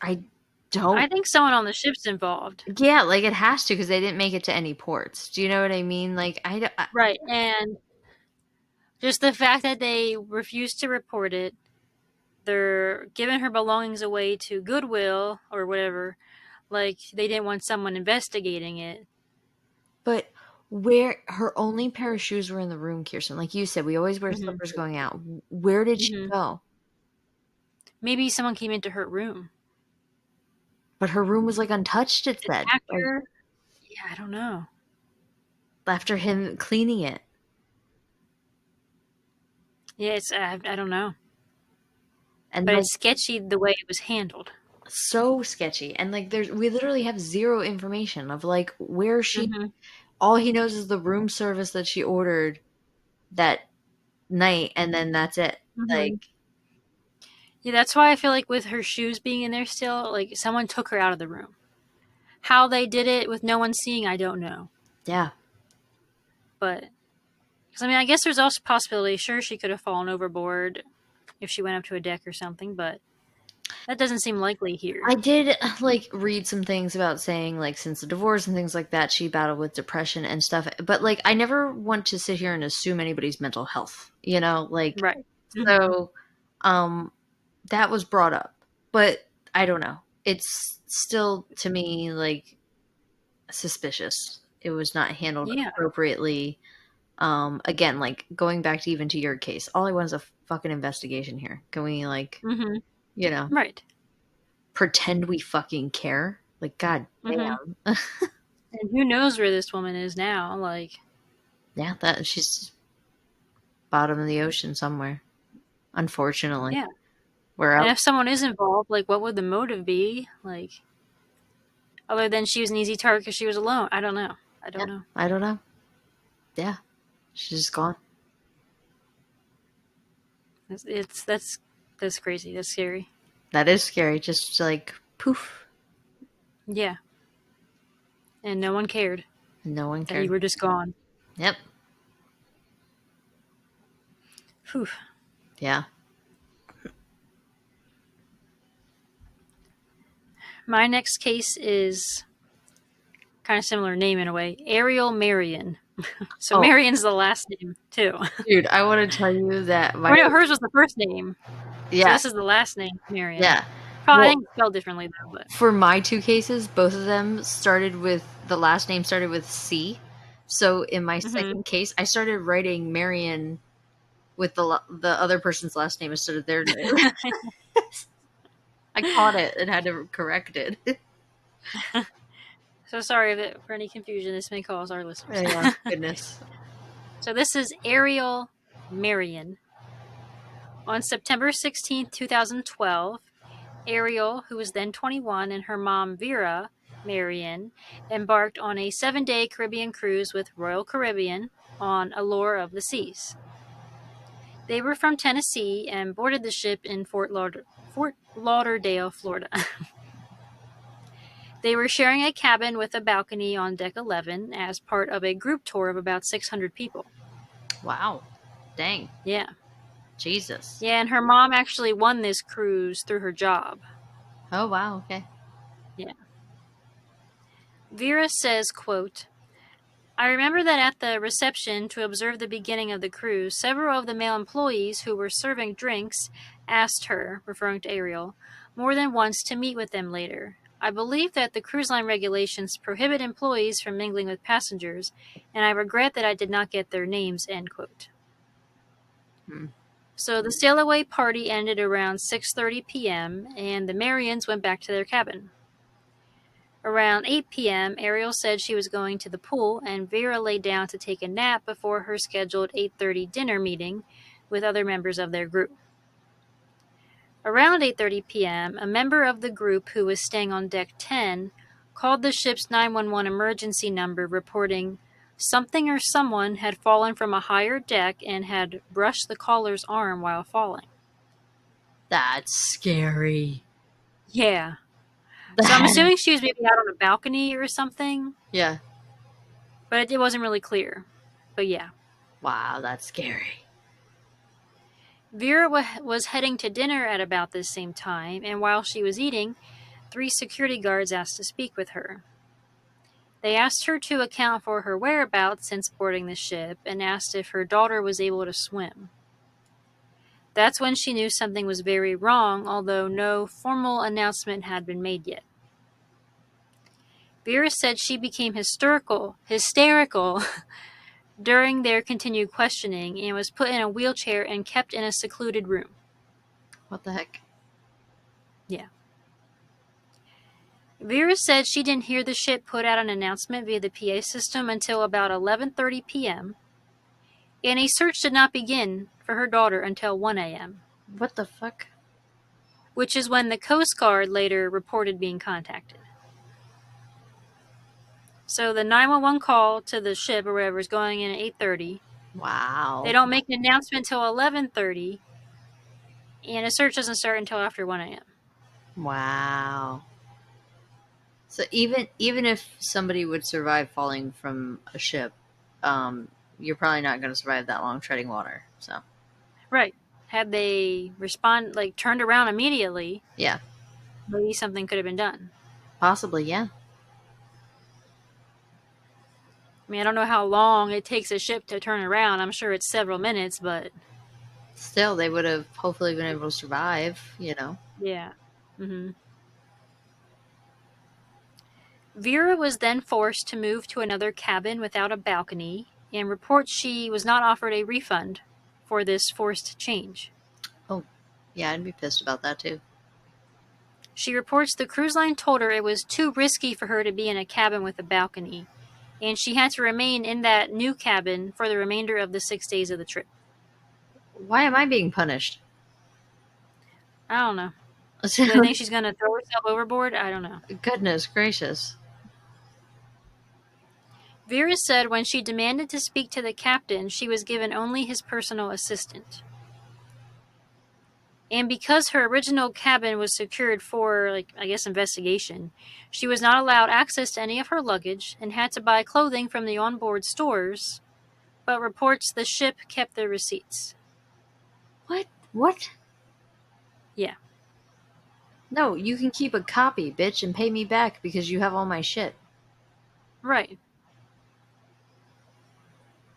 I don't. I think someone on the ship's involved. Yeah, like it has to because they didn't make it to any ports. Do you know what I mean? Like I, don't- Right, and just the fact that they refused to report it, they're giving her belongings away to Goodwill or whatever, like they didn't want someone investigating it. but where her only pair of shoes were in the room, Kirsten. Like you said, we always wear Hmm. slippers going out. Where did she Hmm. go? Maybe someone came into her room. But her room was like untouched. It said Attacked like her? Yeah, I don't know. after him cleaning it, Yeah, it's I don't know, and but like it's sketchy the way it was handled. so sketchy. And like there's we literally have zero information of like where she. Hmm. All he knows is the room service that she ordered that night, and then that's it. Like Hmm. Yeah, that's why I feel like with her shoes being in there still, like someone took her out of the room. How they did it with no one seeing, I don't know. yeah. But because I mean, I guess there's also a possibility. Sure, she could have fallen overboard if she went up to a deck or something, but that doesn't seem likely here. I did like read some things about saying like since the divorce and things like that she battled with depression and stuff, but like I never want to sit here and assume anybody's mental health, like Right. Hmm. so um that was brought up, but I don't know. It's still to me like suspicious. It was not handled Yeah. appropriately. Again, like going back to even to your case, all I want is a fucking investigation here. Can we like, Mm-hmm. you know, Right. pretend we fucking care? Like, god Mm-hmm. damn. And who knows where this woman is now? Like, Yeah, that she's bottom of the ocean somewhere. Unfortunately, yeah. we're And out. if someone is involved, like, what would the motive be? Like, other than she was an easy target because she was alone. I don't know. I Yeah, don't know. I don't know. Yeah, she's just gone. That's crazy. That's scary. That is scary. Just like poof, Yeah. And no one cared no one that you cared. were just gone. Yep. Whew. Yeah. My next case is kind of similar name in a way. Ariel Marion. So Oh, Marion's the last name too. dude, I want to tell you that my Or no, hers was the first name. So yeah, this is the last name, Marion. yeah. Probably I Well, think it's spelled differently though, but for my two cases, both of them started with the last name started with C. So in my hmm second case, I started writing Marion with the other person's last name instead of their name. I caught it and had to correct it. So sorry for any confusion this may cause our listeners. Yeah, goodness. So this is Ariel Marion. On September 16th, 2012, Ariel, who was then 21, and her mom Vera Marion embarked on a 7-day Caribbean cruise with Royal Caribbean on Allure of the Seas. They were from Tennessee and boarded the ship in Fort Lauderdale, Florida. They were sharing a cabin with a balcony on deck 11 as part of a group tour of about 600 people. Wow. Dang. Yeah. Jesus. Yeah, and her mom actually won this cruise through her job. Oh, wow. Okay. Yeah. Vera says, quote, I remember that at the reception to observe the beginning of the cruise, several of the male employees who were serving drinks asked her, referring to Ariel, more than once to meet with them later. I believe that the cruise line regulations prohibit employees from mingling with passengers, and I regret that I did not get their names, end quote. Hmm. So the sail away party ended around 6:30 p.m., and the Marions went back to their cabin. Around 8 p.m., Ariel said she was going to the pool, and Vera lay down to take a nap before her scheduled 8:30 dinner meeting with other members of their group. Around 8:30 p.m., a member of the group who was staying on deck 10 called the ship's 911 emergency number reporting something or someone had fallen from a higher deck and had brushed the caller's arm while falling. That's scary. Yeah. So I'm assuming she was maybe out on a balcony or something, Yeah. but it wasn't really clear. But yeah. Wow, that's scary. Vera was heading to dinner at about this same time, and while she was eating, 3 security guards asked to speak with her. They asked her to account for her whereabouts since boarding the ship and asked if her daughter was able to swim. That's when she knew something was very wrong, although no formal announcement had been made yet. Vera said she became hysterical during their continued questioning and was put in a wheelchair and kept in a secluded room. What the heck? Yeah. Vera said she didn't hear the ship put out an announcement via the PA system until about 11:30 p.m., and a search did not begin for her daughter until 1 a.m., What the fuck? which is when the Coast Guard later reported being contacted. So the 911 call to the ship or whatever is going in at 8:30. They Wow. don't make an announcement until 11:30, and a search doesn't start until after 1 a.m. Wow. So even if somebody would survive falling from a ship, you're probably not going to survive that long treading water. So Right. Had they turned around immediately, yeah, maybe something could have been done. possibly yeah. I mean, I don't know how long it takes a ship to turn around. I'm sure it's several minutes, but Still, they would have hopefully been able to survive, you know. Yeah. Hmm. Vera was then forced to move to another cabin without a balcony and reports she was not offered a refund for this forced change. Oh, yeah, I'd be pissed about that too. She reports the cruise line told her it was too risky for her to be in a cabin with a balcony, and she had to remain in that new cabin for the remainder of the 6 days of the trip. Why am I being punished? I don't know. Do they think she's going to throw herself overboard? I don't know. Goodness gracious. Vera said when she demanded to speak to the captain, she was given only his personal assistant. And because her original cabin was secured for, I guess, investigation, she was not allowed access to any of her luggage and had to buy clothing from the onboard stores, but reports the ship kept their receipts. What? What? Yeah. No, you can keep a copy, bitch, and pay me back because you have all my shit. Right.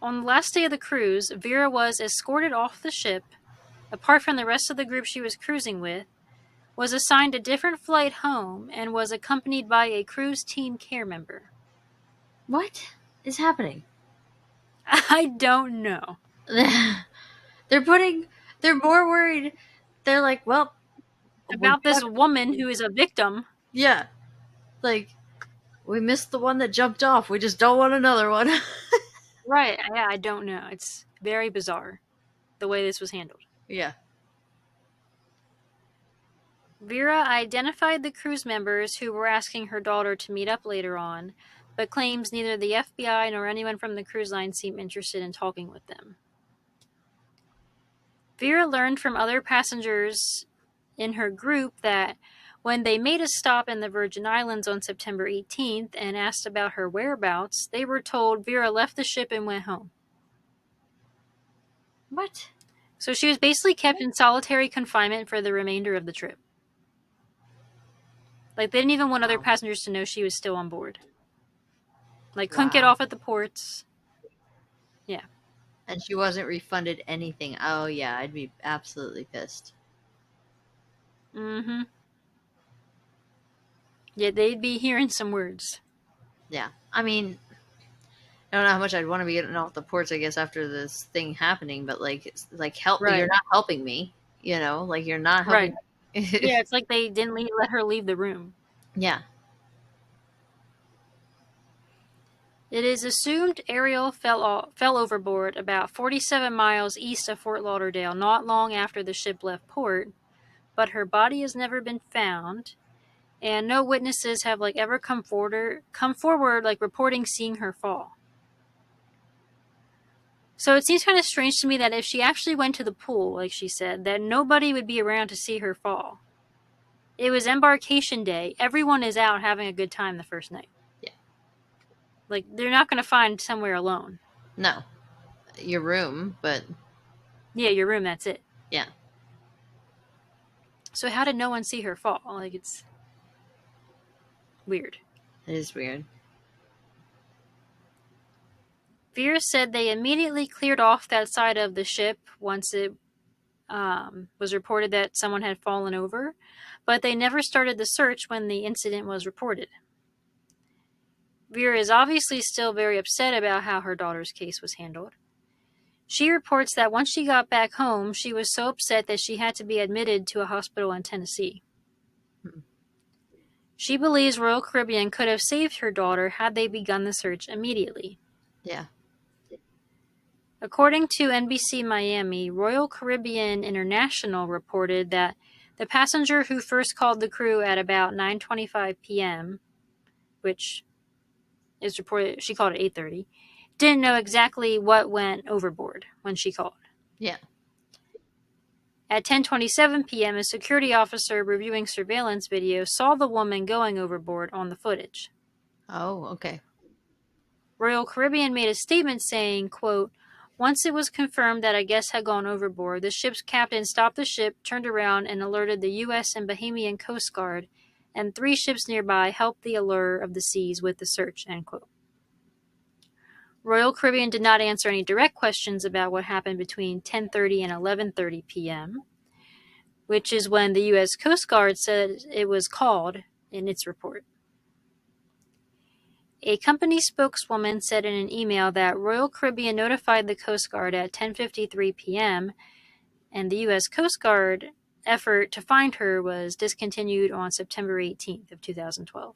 On the last day of the cruise, Vera was escorted off the ship, apart from the rest of the group she was cruising with, was assigned a different flight home, and was accompanied by a cruise team care member. What is happening? I don't know. they're putting. They're more worried. They're like, well, we About this woman who is a victim. yeah, like we missed the one that jumped off. We just don't want another one. Right. Yeah, I don't know. It's very bizarre the way this was handled. Yeah. Vera identified the cruise members who were asking her daughter to meet up later on, but claims neither the FBI nor anyone from the cruise line seemed interested in talking with them. Vera learned from other passengers in her group that when they made a stop in the Virgin Islands on September 18th and asked about her whereabouts, they were told Vera left the ship and went home. What? So she was basically kept in solitary confinement for the remainder of the trip. Like, they didn't even want other Wow. passengers to know she was still on board. Like, couldn't get Wow. off at the ports. Yeah. And she wasn't refunded anything. Oh yeah, I'd be absolutely pissed. Mm-hmm. Yeah, they'd be hearing some words. Yeah. I mean, I don't know how much I'd want to be getting off the ports, I guess, after this thing happening, but like, like help, you're Right. not helping me, you know, like you're not helping. Right. Yeah, it's like they didn't let her leave the room. Yeah. It is assumed Ariel fell overboard about 47 miles east of Fort Lauderdale not long after the ship left port, but her body has never been found, and no witnesses have ever come forward reporting seeing her fall. So it seems kind of strange to me that if she actually went to the pool, like she said, that nobody would be around to see her fall. It was embarkation day. Everyone is out having a good time the first night. Yeah. Like, they're not going to find somewhere alone. No. Your room, but Yeah, your room, that's it. yeah. So how did no one see her fall? Like, it's weird. It is weird. Vera said they immediately cleared off that side of the ship once it was reported that someone had fallen over, but they never started the search when the incident was reported. Vera is obviously still very upset about how her daughter's case was handled. She reports that once she got back home, she was so upset that she had to be admitted to a hospital in Tennessee. She believes Royal Caribbean could have saved her daughter had they begun the search immediately. Yeah. According to NBC Miami, Royal Caribbean International reported that the passenger who first called the crew at about 9:25 p.m., which is reported she called at 8:30, didn't know exactly what went overboard when she called. Yeah. At 10:27 p.m., a security officer reviewing surveillance video saw the woman going overboard on the footage. Oh, okay. Royal Caribbean made a statement saying, quote, "Once it was confirmed that a guest had gone overboard, the ship's captain stopped the ship, turned around, and alerted the U.S. and Bahamian Coast Guard, and 3 ships nearby helped the allure of the seas with the search," end quote. Royal Caribbean did not answer any direct questions about what happened between 10:30 and 11:30 p.m., which is when the U.S. Coast Guard said it was called in its report. A company spokeswoman said in an email that Royal Caribbean notified the Coast Guard at 10:53 p.m., and the U.S. Coast Guard effort to find her was discontinued on September 18th of 2012.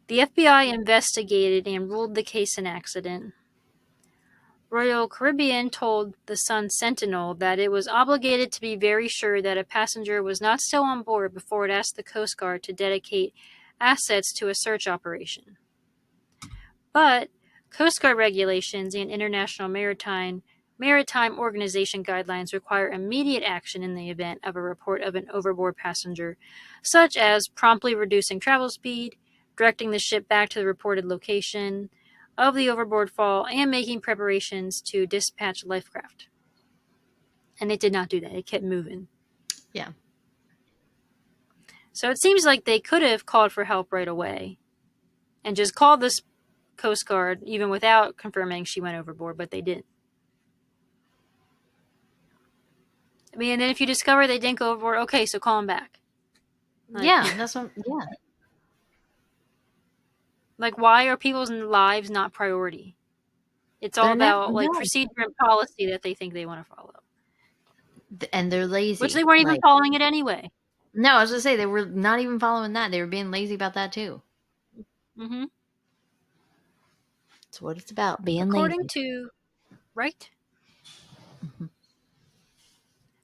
The FBI investigated and ruled the case an accident. Royal Caribbean told the Sun-Sentinel that it was obligated to be very sure that a passenger was not still on board before it asked the Coast Guard to dedicate assets to a search operation. But Coast Guard regulations and International Maritime Organization guidelines require immediate action in the event of a report of an overboard passenger, such as promptly reducing travel speed, directing the ship back to the reported location of the overboard fall, and making preparations to dispatch life craft. And it did not do that. It kept moving. Yeah. So it seems like they could have called for help right away and just called this Coast Guard even without confirming she went overboard, but they didn't. I mean, and then if you discover they didn't go overboard, okay, so call them back. Yeah, that's what. Yeah. Like, why are people's lives not priority? It's all They're never about like no, procedure and policy that they think they want to follow, and they're lazy. which they weren't even Like, following it anyway. no, I was gonna say they were not even following that. They were being lazy about that too. Mm-hmm. That's what it's about, being According lazy. to right.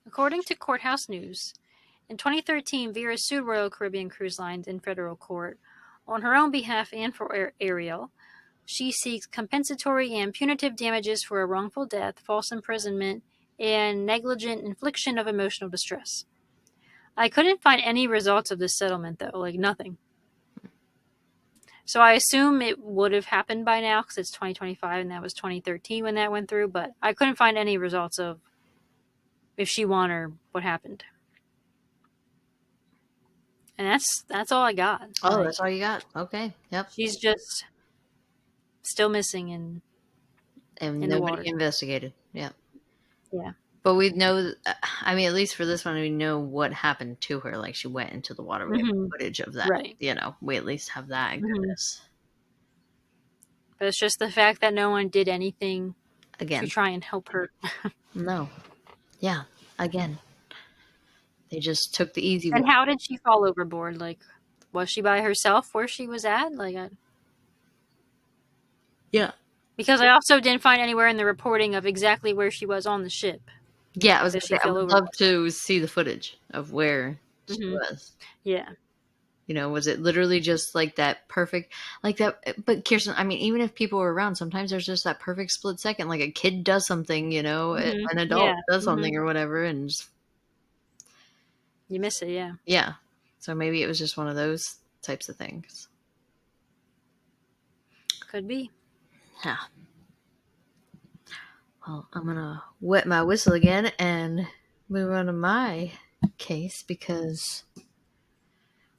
According to Courthouse News, in 2013, Vera sued Royal Caribbean Cruise Lines in federal court on her own behalf and for Ariel. She seeks compensatory and punitive damages for a wrongful death, false imprisonment, and negligent infliction of emotional distress. I couldn't find any results of this settlement, though, like nothing. So I assume it would have happened by now because it's 2025 and that was 2013 when that went through, but I couldn't find any results of if she won or what happened. And that's all I got. Oh, Like, that's all you got. Okay. Yep. she's just still missing And in the nobody water. investigated. Yep. Yeah. But we know. I mean, at least for this one, we know what happened to her. Like she went into the water. We have Mm-hmm. footage of that. Right. We at least have that. Mm-hmm. Goodness. But it's just the fact that no one did anything to Again. try and help her. No. Yeah. Again. They just took the easy And way. how did she fall overboard? Like, was she by herself where she was at? Like, Yeah. because I also didn't find anywhere in the reporting of exactly where she was on the ship Yeah, I was that gonna say she I fell would love overboard. to see the footage of where she Mm-hmm. was. Yeah. Was it literally just like that perfect, like that? But Kirsten, I mean, even if people were around, sometimes there's just that perfect split second, like a kid does something, Mm-hmm. an Yeah. adult does Mm-hmm. something or whatever, and just, You miss it, yeah. yeah. So maybe it was just one of those types of things. Could be. Yeah. Well, I'm gonna wet my whistle again and move on to my case because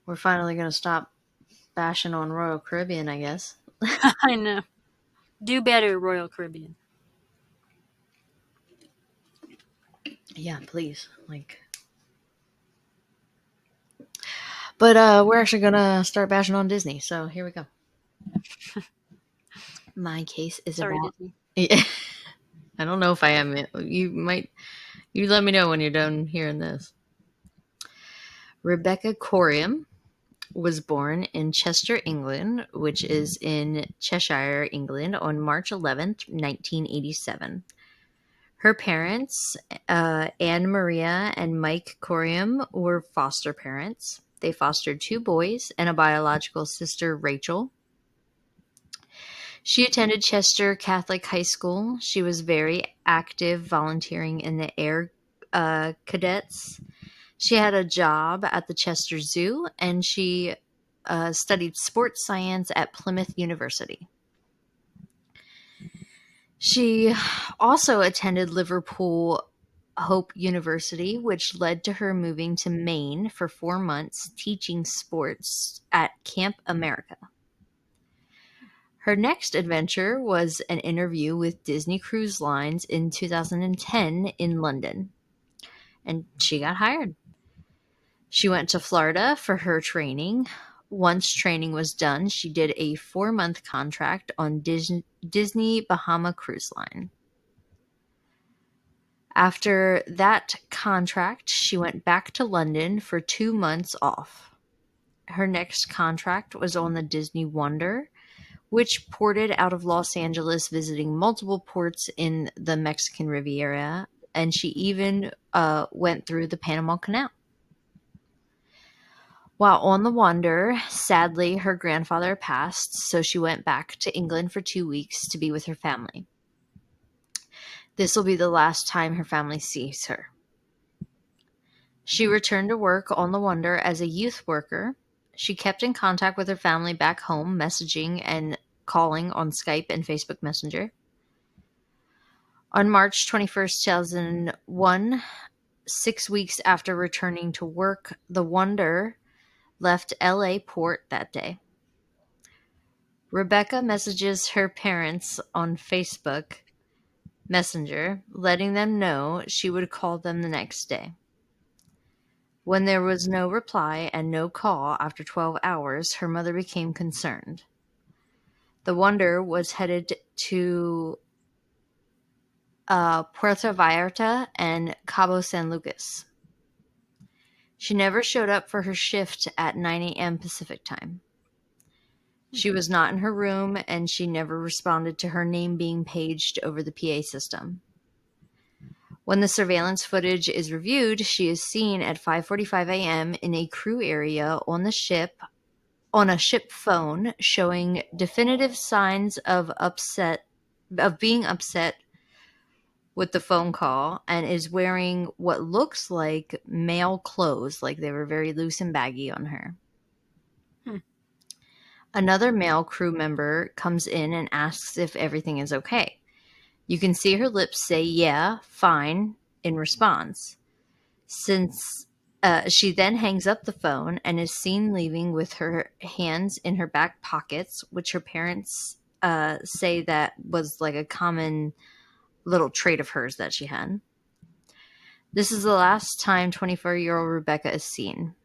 we're finally gonna stop bashing on Royal Caribbean, I guess. I know. Do better, Royal Caribbean. Yeah, please. But we're actually gonna start bashing on Disney. So here we go. My case is Sorry, about. Disney. Yeah, I don't know if I am. You let me know when you're done hearing this. Rebecca Coriam was born in Chester, England, which is in Cheshire, England, on March 11th, 1987. Her parents, Anne Maria and Mike Coriam, were foster parents. They fostered two boys and a biological sister, Rachel. She attended Chester Catholic High School. She was very active, volunteering in the Air Cadets. She had a job at the Chester Zoo, and she studied sports science at Plymouth University. She also attended Liverpool Hope University, which led to her moving to Maine for 4 months teaching sports at Camp America. Her next adventure was an interview with Disney Cruise Lines in 2010 in London, and she got hired. She went to Florida for her training. Once training was done, she did a 4-month contract on Disney Bahama Cruise Line. After that contract, she went back to London for 2 months off. Her next contract was on the Disney Wonder, which ported out of Los Angeles, visiting multiple ports in the Mexican Riviera, and she even went through the Panama Canal. While on the Wonder, sadly, her grandfather passed, so she went back to England for 2 weeks to be with her family. This will be the last time her family sees her. She returned to work on the Wonder as a youth worker. She kept in contact with her family back home, messaging and calling on Skype and Facebook Messenger. On March 21st, 2001, 6 weeks after returning to work, the Wonder left LA port that day. Rebecca messages her parents on Facebook Messenger, letting them know she would call them the next day. When there was no reply and no call after 12 hours, her mother became concerned. The Wonder was headed to Puerto Vallarta and Cabo San Lucas. She never showed up for her shift at 9 a.m. Pacific time. She was not in her room, and she never responded to her name being paged over the PA system. When the surveillance footage is reviewed, she is seen at 5:45 a.m. in a crew area on a ship phone, showing definitive signs of being upset with the phone call, and is wearing what looks like male clothes, like they were very loose and baggy on her. Another male crew member comes in and asks if everything is okay. You can see her lips say, "Yeah, fine," in response. Since she then hangs up the phone and is seen leaving with her hands in her back pockets, which her parents say that was like a common little trait of hers that she had. This is the last time 24-year-old Rebecca is seen.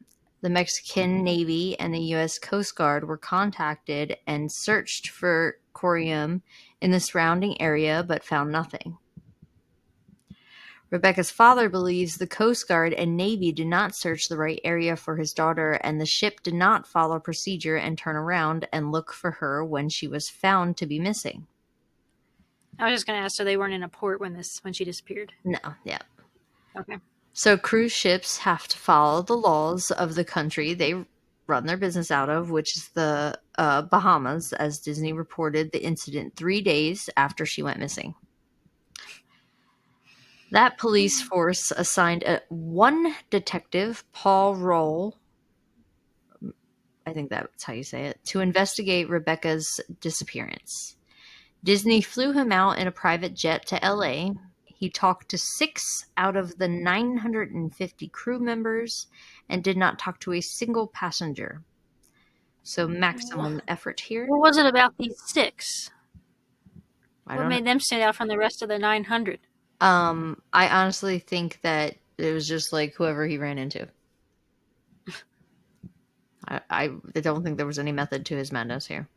The Mexican Navy and the U.S. Coast Guard were contacted and searched for Coriam in the surrounding area, but found nothing. Rebecca's father believes the Coast Guard and Navy did not search the right area for his daughter, and the ship did not follow procedure and turn around and look for her when she was found to be missing. I was just going to ask, so they weren't in a port when she disappeared? No, yeah. Okay. So cruise ships have to follow the laws of the country they run their business out of, which is the Bahamas, as Disney reported the incident 3 days after she went missing. That police force assigned one detective, Paul Roll, I think that's how you say it, to investigate Rebecca's disappearance. Disney flew him out in a private jet to LA. He talked to 6 out of the 950 crew members and did not talk to a single passenger. So maximum effort here. What was it about these 6? I What don't know. made them stand out from the rest of the 900? I honestly think that it was just like whoever he ran into. I don't think there was any method to his madness here.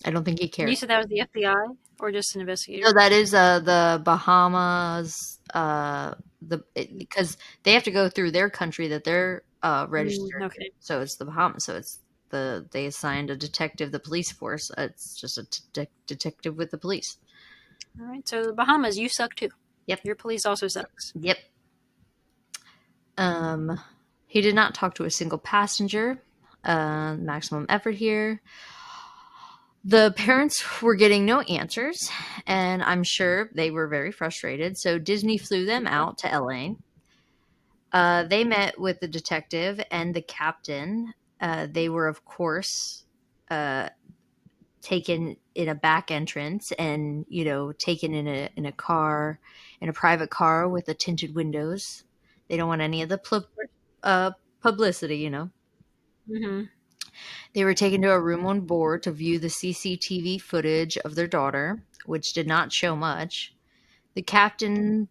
I don't think he And you cared. said that was the FBI or just an investigator? No, that is the Bahamas. Because they have to go through their country that they're registered. Okay. So it's the Bahamas. So it's they assigned a detective, the police force. It's just a detective with the police. All right. So the Bahamas, you suck too. Yep. Your police also sucks. Yep. He did not talk to a single passenger. Maximum effort here. The parents were getting no answers, and I'm sure they were very frustrated. So Disney flew them out to LA. They met with the detective and the captain. They were, of course, taken in a back entrance, and taken in a car, in a private car with the tinted windows. They don't want any of the publicity. Mm-hmm. They were taken to a room on board to view the CCTV footage of their daughter, which did not show much. The captain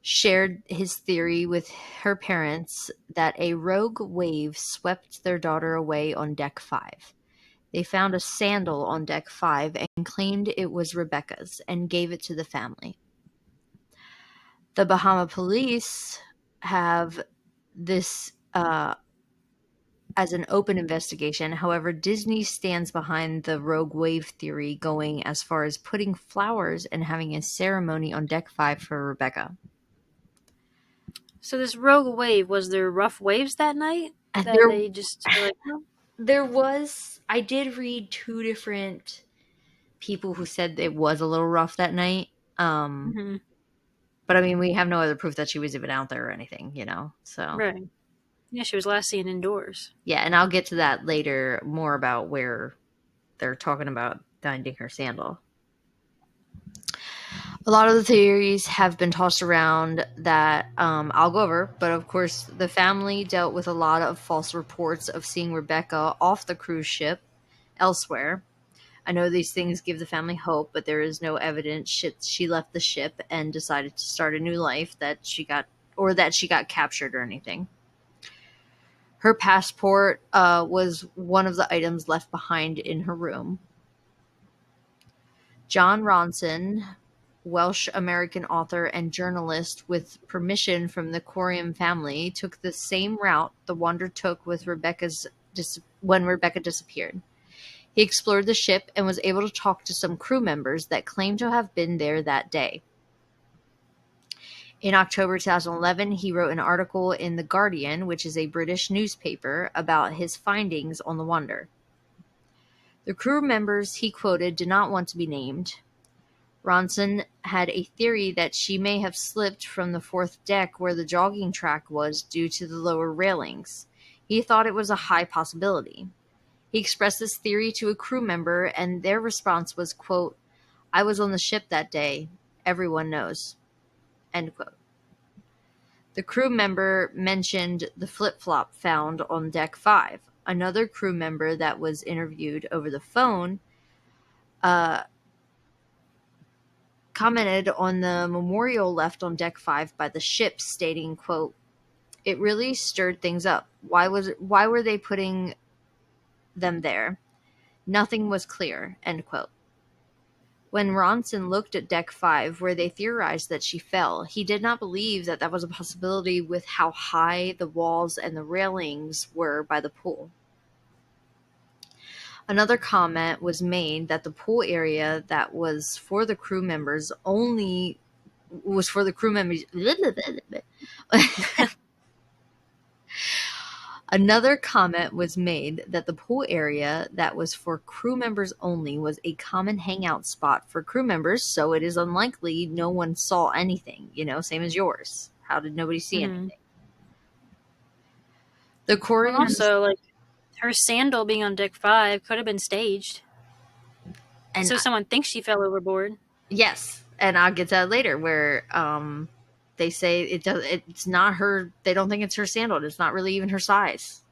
shared his theory with her parents that a rogue wave swept their daughter away on deck 5. They found a sandal on deck 5 and claimed it was Rebecca's and gave it to the family. The Bahama police have this as an open investigation. However, Disney stands behind the rogue wave theory, going as far as putting flowers and having a ceremony on deck 5 for Rebecca. So this rogue wave, was there rough waves that night And that they just were like, oh? I did read two different people who said it was a little rough that night. Mm-hmm. But I mean, we have no other proof that she was even out there or anything, So, Right. Yeah, she was last seen indoors. yeah, and I'll get to that later more about where they're talking about finding her sandal. A lot of the theories have been tossed around that I'll go over, but of course, the family dealt with a lot of false reports of seeing Rebecca off the cruise ship elsewhere. I know these things give the family hope, but there is no evidence she left the ship and decided to start a new life, that she got captured or anything. Her passport was one of the items left behind in her room. John Ronson, Welsh-American author and journalist with permission from the Coriam family, took the same route the Wonder took with when Rebecca disappeared. He explored the ship and was able to talk to some crew members that claimed to have been there that day. In October 2011, he wrote an article in The Guardian, which is a British newspaper, about his findings on the Wonder. The crew members he quoted did not want to be named. Ronson had a theory that she may have slipped from the fourth deck where the jogging track was due to the lower railings. He thought it was a high possibility. He expressed this theory to a crew member, and their response was, quote, "I was on the ship that day. Everyone knows." End quote. The crew member mentioned the flip-flop found on deck 5. Another crew member that was interviewed over the phone commented on the memorial left on deck 5 by the ship, stating, quote, "It really stirred things up. Why were they putting them there? Nothing was clear." End quote. When Ronson looked at deck 5, where they theorized that she fell, he did not believe that that was a possibility with how high the walls and the railings were by the pool. Another comment was made that the pool area that was for the crew members only was for the crew members. Another comment was made that the pool area that was for crew members only was a common hangout spot for crew members, so it is unlikely no one saw anything, same as yours. How did nobody see Mm-hmm. anything? The Well, Corians, also, like, her sandal being on deck 5 could have been staged. and So someone thinks she fell overboard. yes, and I'll get to that later, where they say it's not her. They don't think it's her sandal. It's not really even her size.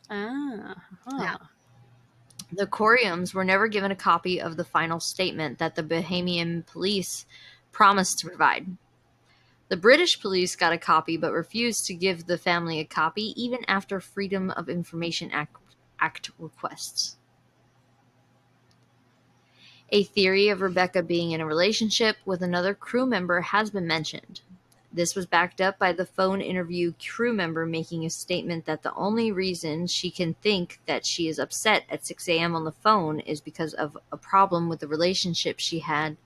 Ah, Yeah. huh. The Coriams were never given a copy of the final statement that the Bahamian police promised to provide. The British police got a copy but refused to give the family a copy even after Freedom of Information Act requests. A theory of Rebecca being in a relationship with another crew member has been mentioned. This was backed up by the phone interview crew member making a statement that the only reason she can think that she is upset at 6 a.m. on the phone is because of a problem with the relationship she had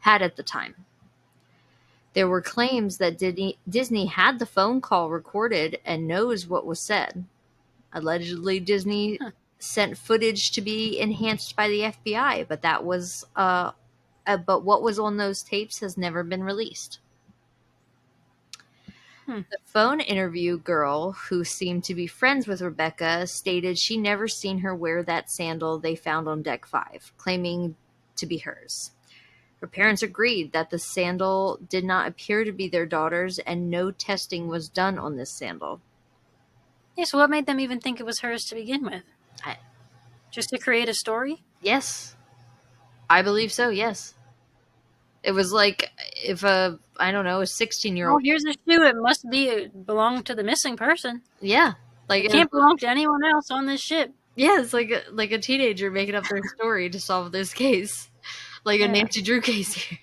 at the time. There were claims that Disney had the phone call recorded and knows what was said. Allegedly, Disney Huh. sent footage to be enhanced by the FBI, but but what was on those tapes has never been released. Hmm. The phone interview girl, who seemed to be friends with Rebecca, stated she never seen her wear that sandal they found on deck 5, claiming to be hers. Her parents agreed that the sandal did not appear to be their daughter's and no testing was done on this sandal. Yeah, so what made them even think it was hers to begin with? I, Just to create a story? yes, I believe so. Yes, it was like if a I don't know a 16-year Oh, old. here's a shoe. It must be belong to the missing person. Yeah, like It can't belong to anyone else on this ship. yeah, it's like a teenager making up their story to solve this case, like a Yeah. Nancy Drew case here.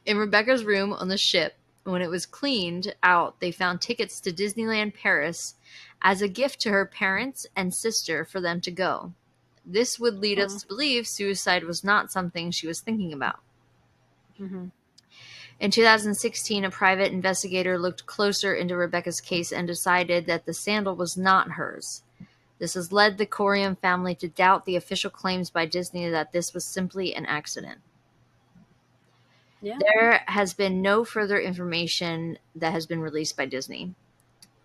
In Rebecca's room on the ship, when it was cleaned out, they found tickets to Disneyland Paris as a gift to her parents and sister for them to go. This would lead us Oh. to believe suicide was not something she was thinking about. Mm-hmm. In 2016, a private investigator looked closer into Rebecca's case and decided that the sandal was not hers. This has led the Coriam family to doubt the official claims by Disney that this was simply an accident. Yeah. There has been no further information that has been released by Disney.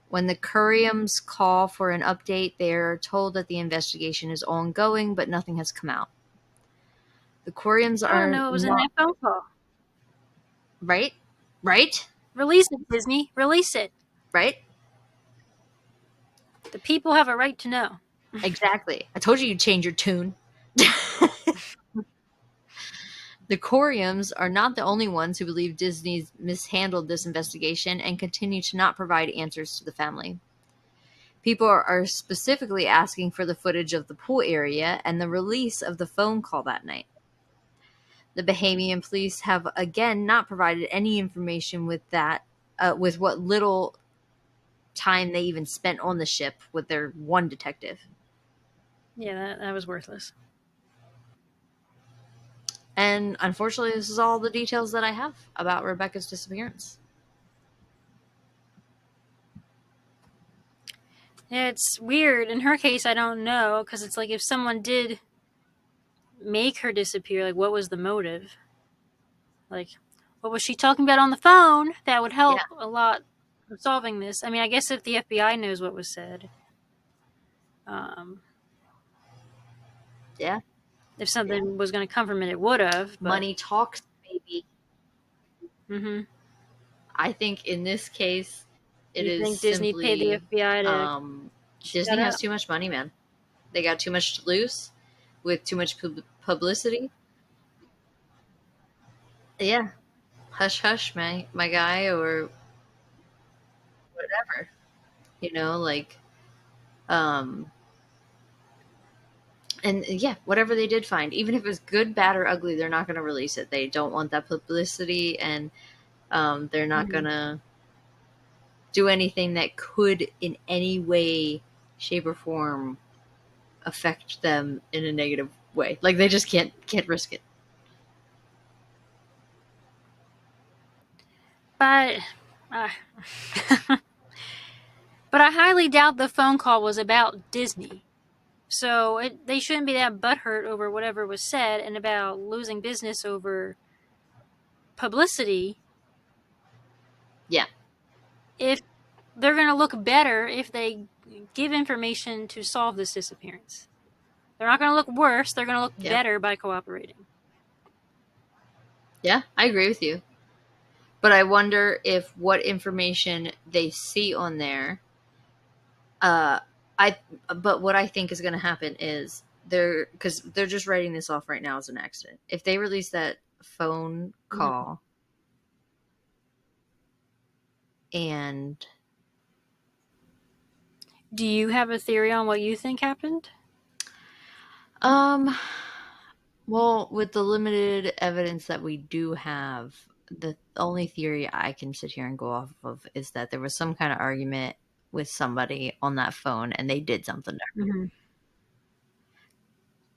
When the Curiams call for an update, they are told that the investigation is ongoing, but nothing has come out. The Coriams I don't are know. It was in not that phone call. right, right, Release it, Disney. Release it. right. The people have a right to know. Exactly. I told you you'd change your tune. The Coriams are not the only ones who believe Disney's mishandled this investigation and continue to not provide answers to the family. People are specifically asking for the footage of the pool area and the release of the phone call that night. The Bahamian police have again not provided any information with what little time they even spent on the ship with their one detective. Yeah, that was worthless. And unfortunately, this is all the details that I have about Rebecca's disappearance. Yeah, it's weird. In her case, I don't know, because it's like if someone did make her disappear, like what was the motive? Like, what was she talking about on the phone? That would Yeah, help a lot of solving this. I mean, I guess if the FBI knows what was said, um, yeah. if something was going to come from it, it would have. But Money talks, baby. mm-hmm. I think in this case, it You is think Disney paid the simply FBI to shut Disney has up? too much money, man. They got too much to lose with too much publicity. Yeah, hush hush, my guy, or whatever. Like um, and yeah, whatever they did find, even if it's good, bad, or ugly, they're not going to release it. They don't want that publicity, and they're not going Mm-hmm. to do anything that could, in any way, shape, or form, affect them in a negative way. Like they just can't risk it. But, uh, but I highly doubt the phone call was about Disney. So they shouldn't be that butthurt over whatever was said and about losing business over publicity Yeah, if they're going to look better if they give information to solve this disappearance. They're not going to look worse, they're going to look yeah, better by cooperating. yeah. I agree with you, but I wonder if what information they see on there. Uh, I. But what I think is going to happen is because they're just writing this off right now as an accident. If they release that phone Mm-hmm. call and Do you have a theory on what you think happened? um well, with the limited evidence that we do have, the only theory I can sit here and go off of is that there was some kind of argument with somebody on that phone and they did something to her. Mm-hmm.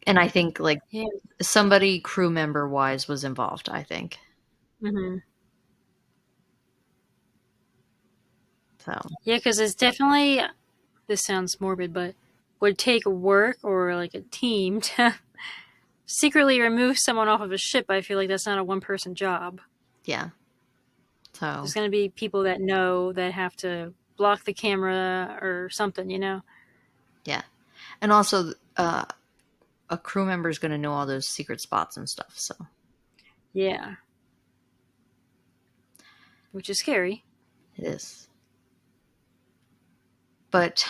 And I think like Yeah. somebody crew member wise was involved, I think. Mm-hmm. So, Yeah, because it's definitely, this sounds morbid, but would take work or like a team to secretly remove someone off of a ship. I feel like that's not a one person job. yeah. So, There's going to be people that know that have to block the camera or something, you know? yeah. And also a crew member is going to know all those secret spots and stuff, so Yeah. Which is scary. it is. but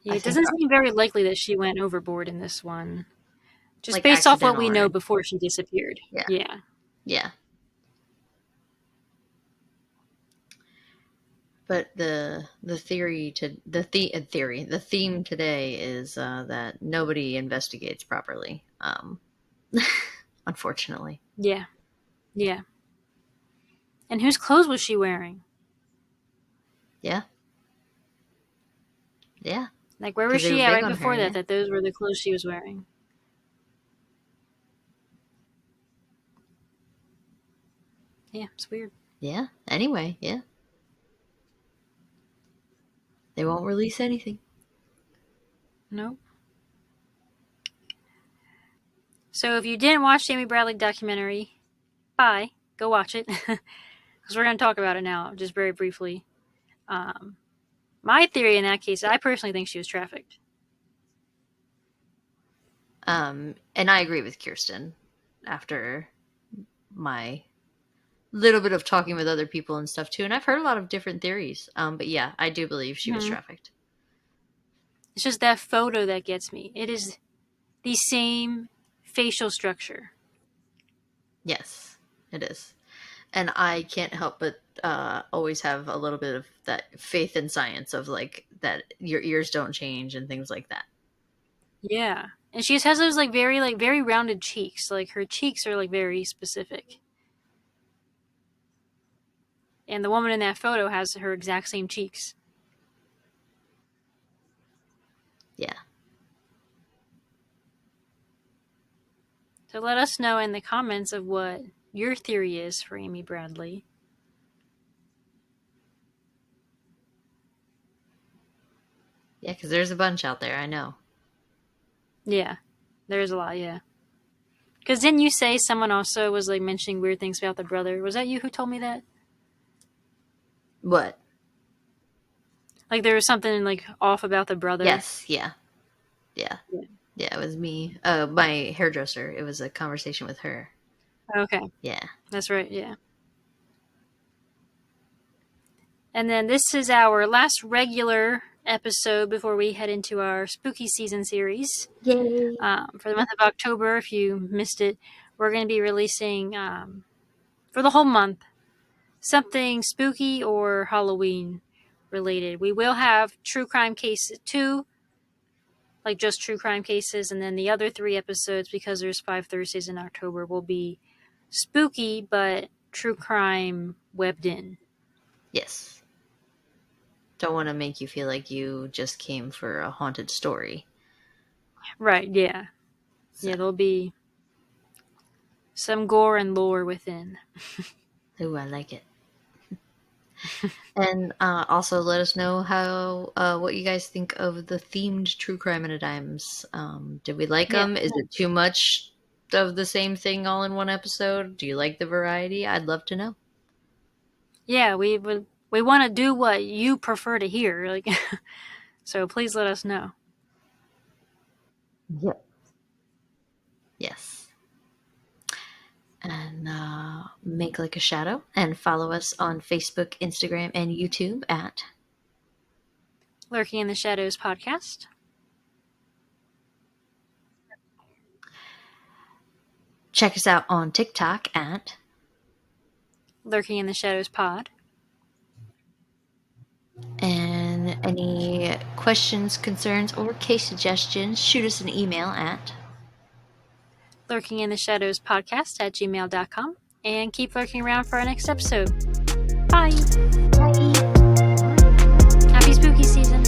Yeah, I it think doesn't seem very likely that she went overboard in this one. Just like based off what we accidental know or before she disappeared. yeah, Yeah. yeah. But the theory to the theme today is that nobody investigates properly. Unfortunately. Yeah. Yeah. And whose clothes was she wearing? Yeah, yeah. Like, where was Because they were she at big right on her. before that, Yeah, that those were the clothes she was wearing? Yeah, it's weird. yeah. Anyway, yeah. They won't release anything. Nope. So if you didn't watch the Amy Bradley documentary, bye. Go watch it. Because we're going to talk about it now, just very briefly. Um, my theory in that case, Yeah. I personally think she was trafficked. And I agree with Kirsten after my little bit of talking with other people and stuff too. And I've heard a lot of different theories. But yeah, I do believe she was Mm-hmm. trafficked. It's just that photo that gets me. It is the same facial structure. Yes, it is. And I can't help but always have a little bit of that faith in science of like that your ears don't change and things like that. Yeah. And she just has those very rounded cheeks. Like her cheeks are like very specific. And the woman in that photo has her exact same cheeks. Yeah. So let us know in the comments of what your theory is for Amy Bradley. Yeah, because there's a bunch out there, I know. Yeah. There's a lot, yeah. Because didn't you say someone also was like mentioning weird things about the brother? Was that you who told me that? What? Like there was something like off about the brother? Yes, yeah. Yeah. Yeah. Yeah, it was me. My hairdresser. It was a conversation with her. Okay. Yeah. That's right, yeah. And then this is our last regular episode before we head into our spooky season series. Yay. For the month of October, if you missed it, we're going to be releasing for the whole month something spooky or Halloween related. We will have true crime cases, two, like just true crime cases, and then the other 3 episodes, because there's 5 Thursdays in October, will be spooky but true crime webbed in. Yes. Don't want to make you feel like you just came for a haunted story. Right, yeah. So. Yeah, there'll be some gore and lore within. Ooh, I like it. And also let us know how what you guys think of the themed true crime and dimes. Did we like Yeah. them? Is it too much of the same thing all in one episode? Do you like the variety? I'd love to know. Yeah, we want to do what you prefer to hear, like so please let us know. Yep. Yes. And make like a shadow and follow us on Facebook, Instagram, and YouTube at Lurking in the Shadows podcast. check us out on TikTok at Lurking in the Shadows pod. and any questions, concerns, or case suggestions, shoot us an email at Lurking in the Shadows podcast at gmail.com. And keep lurking around for our next episode. Bye. Bye. Happy spooky season.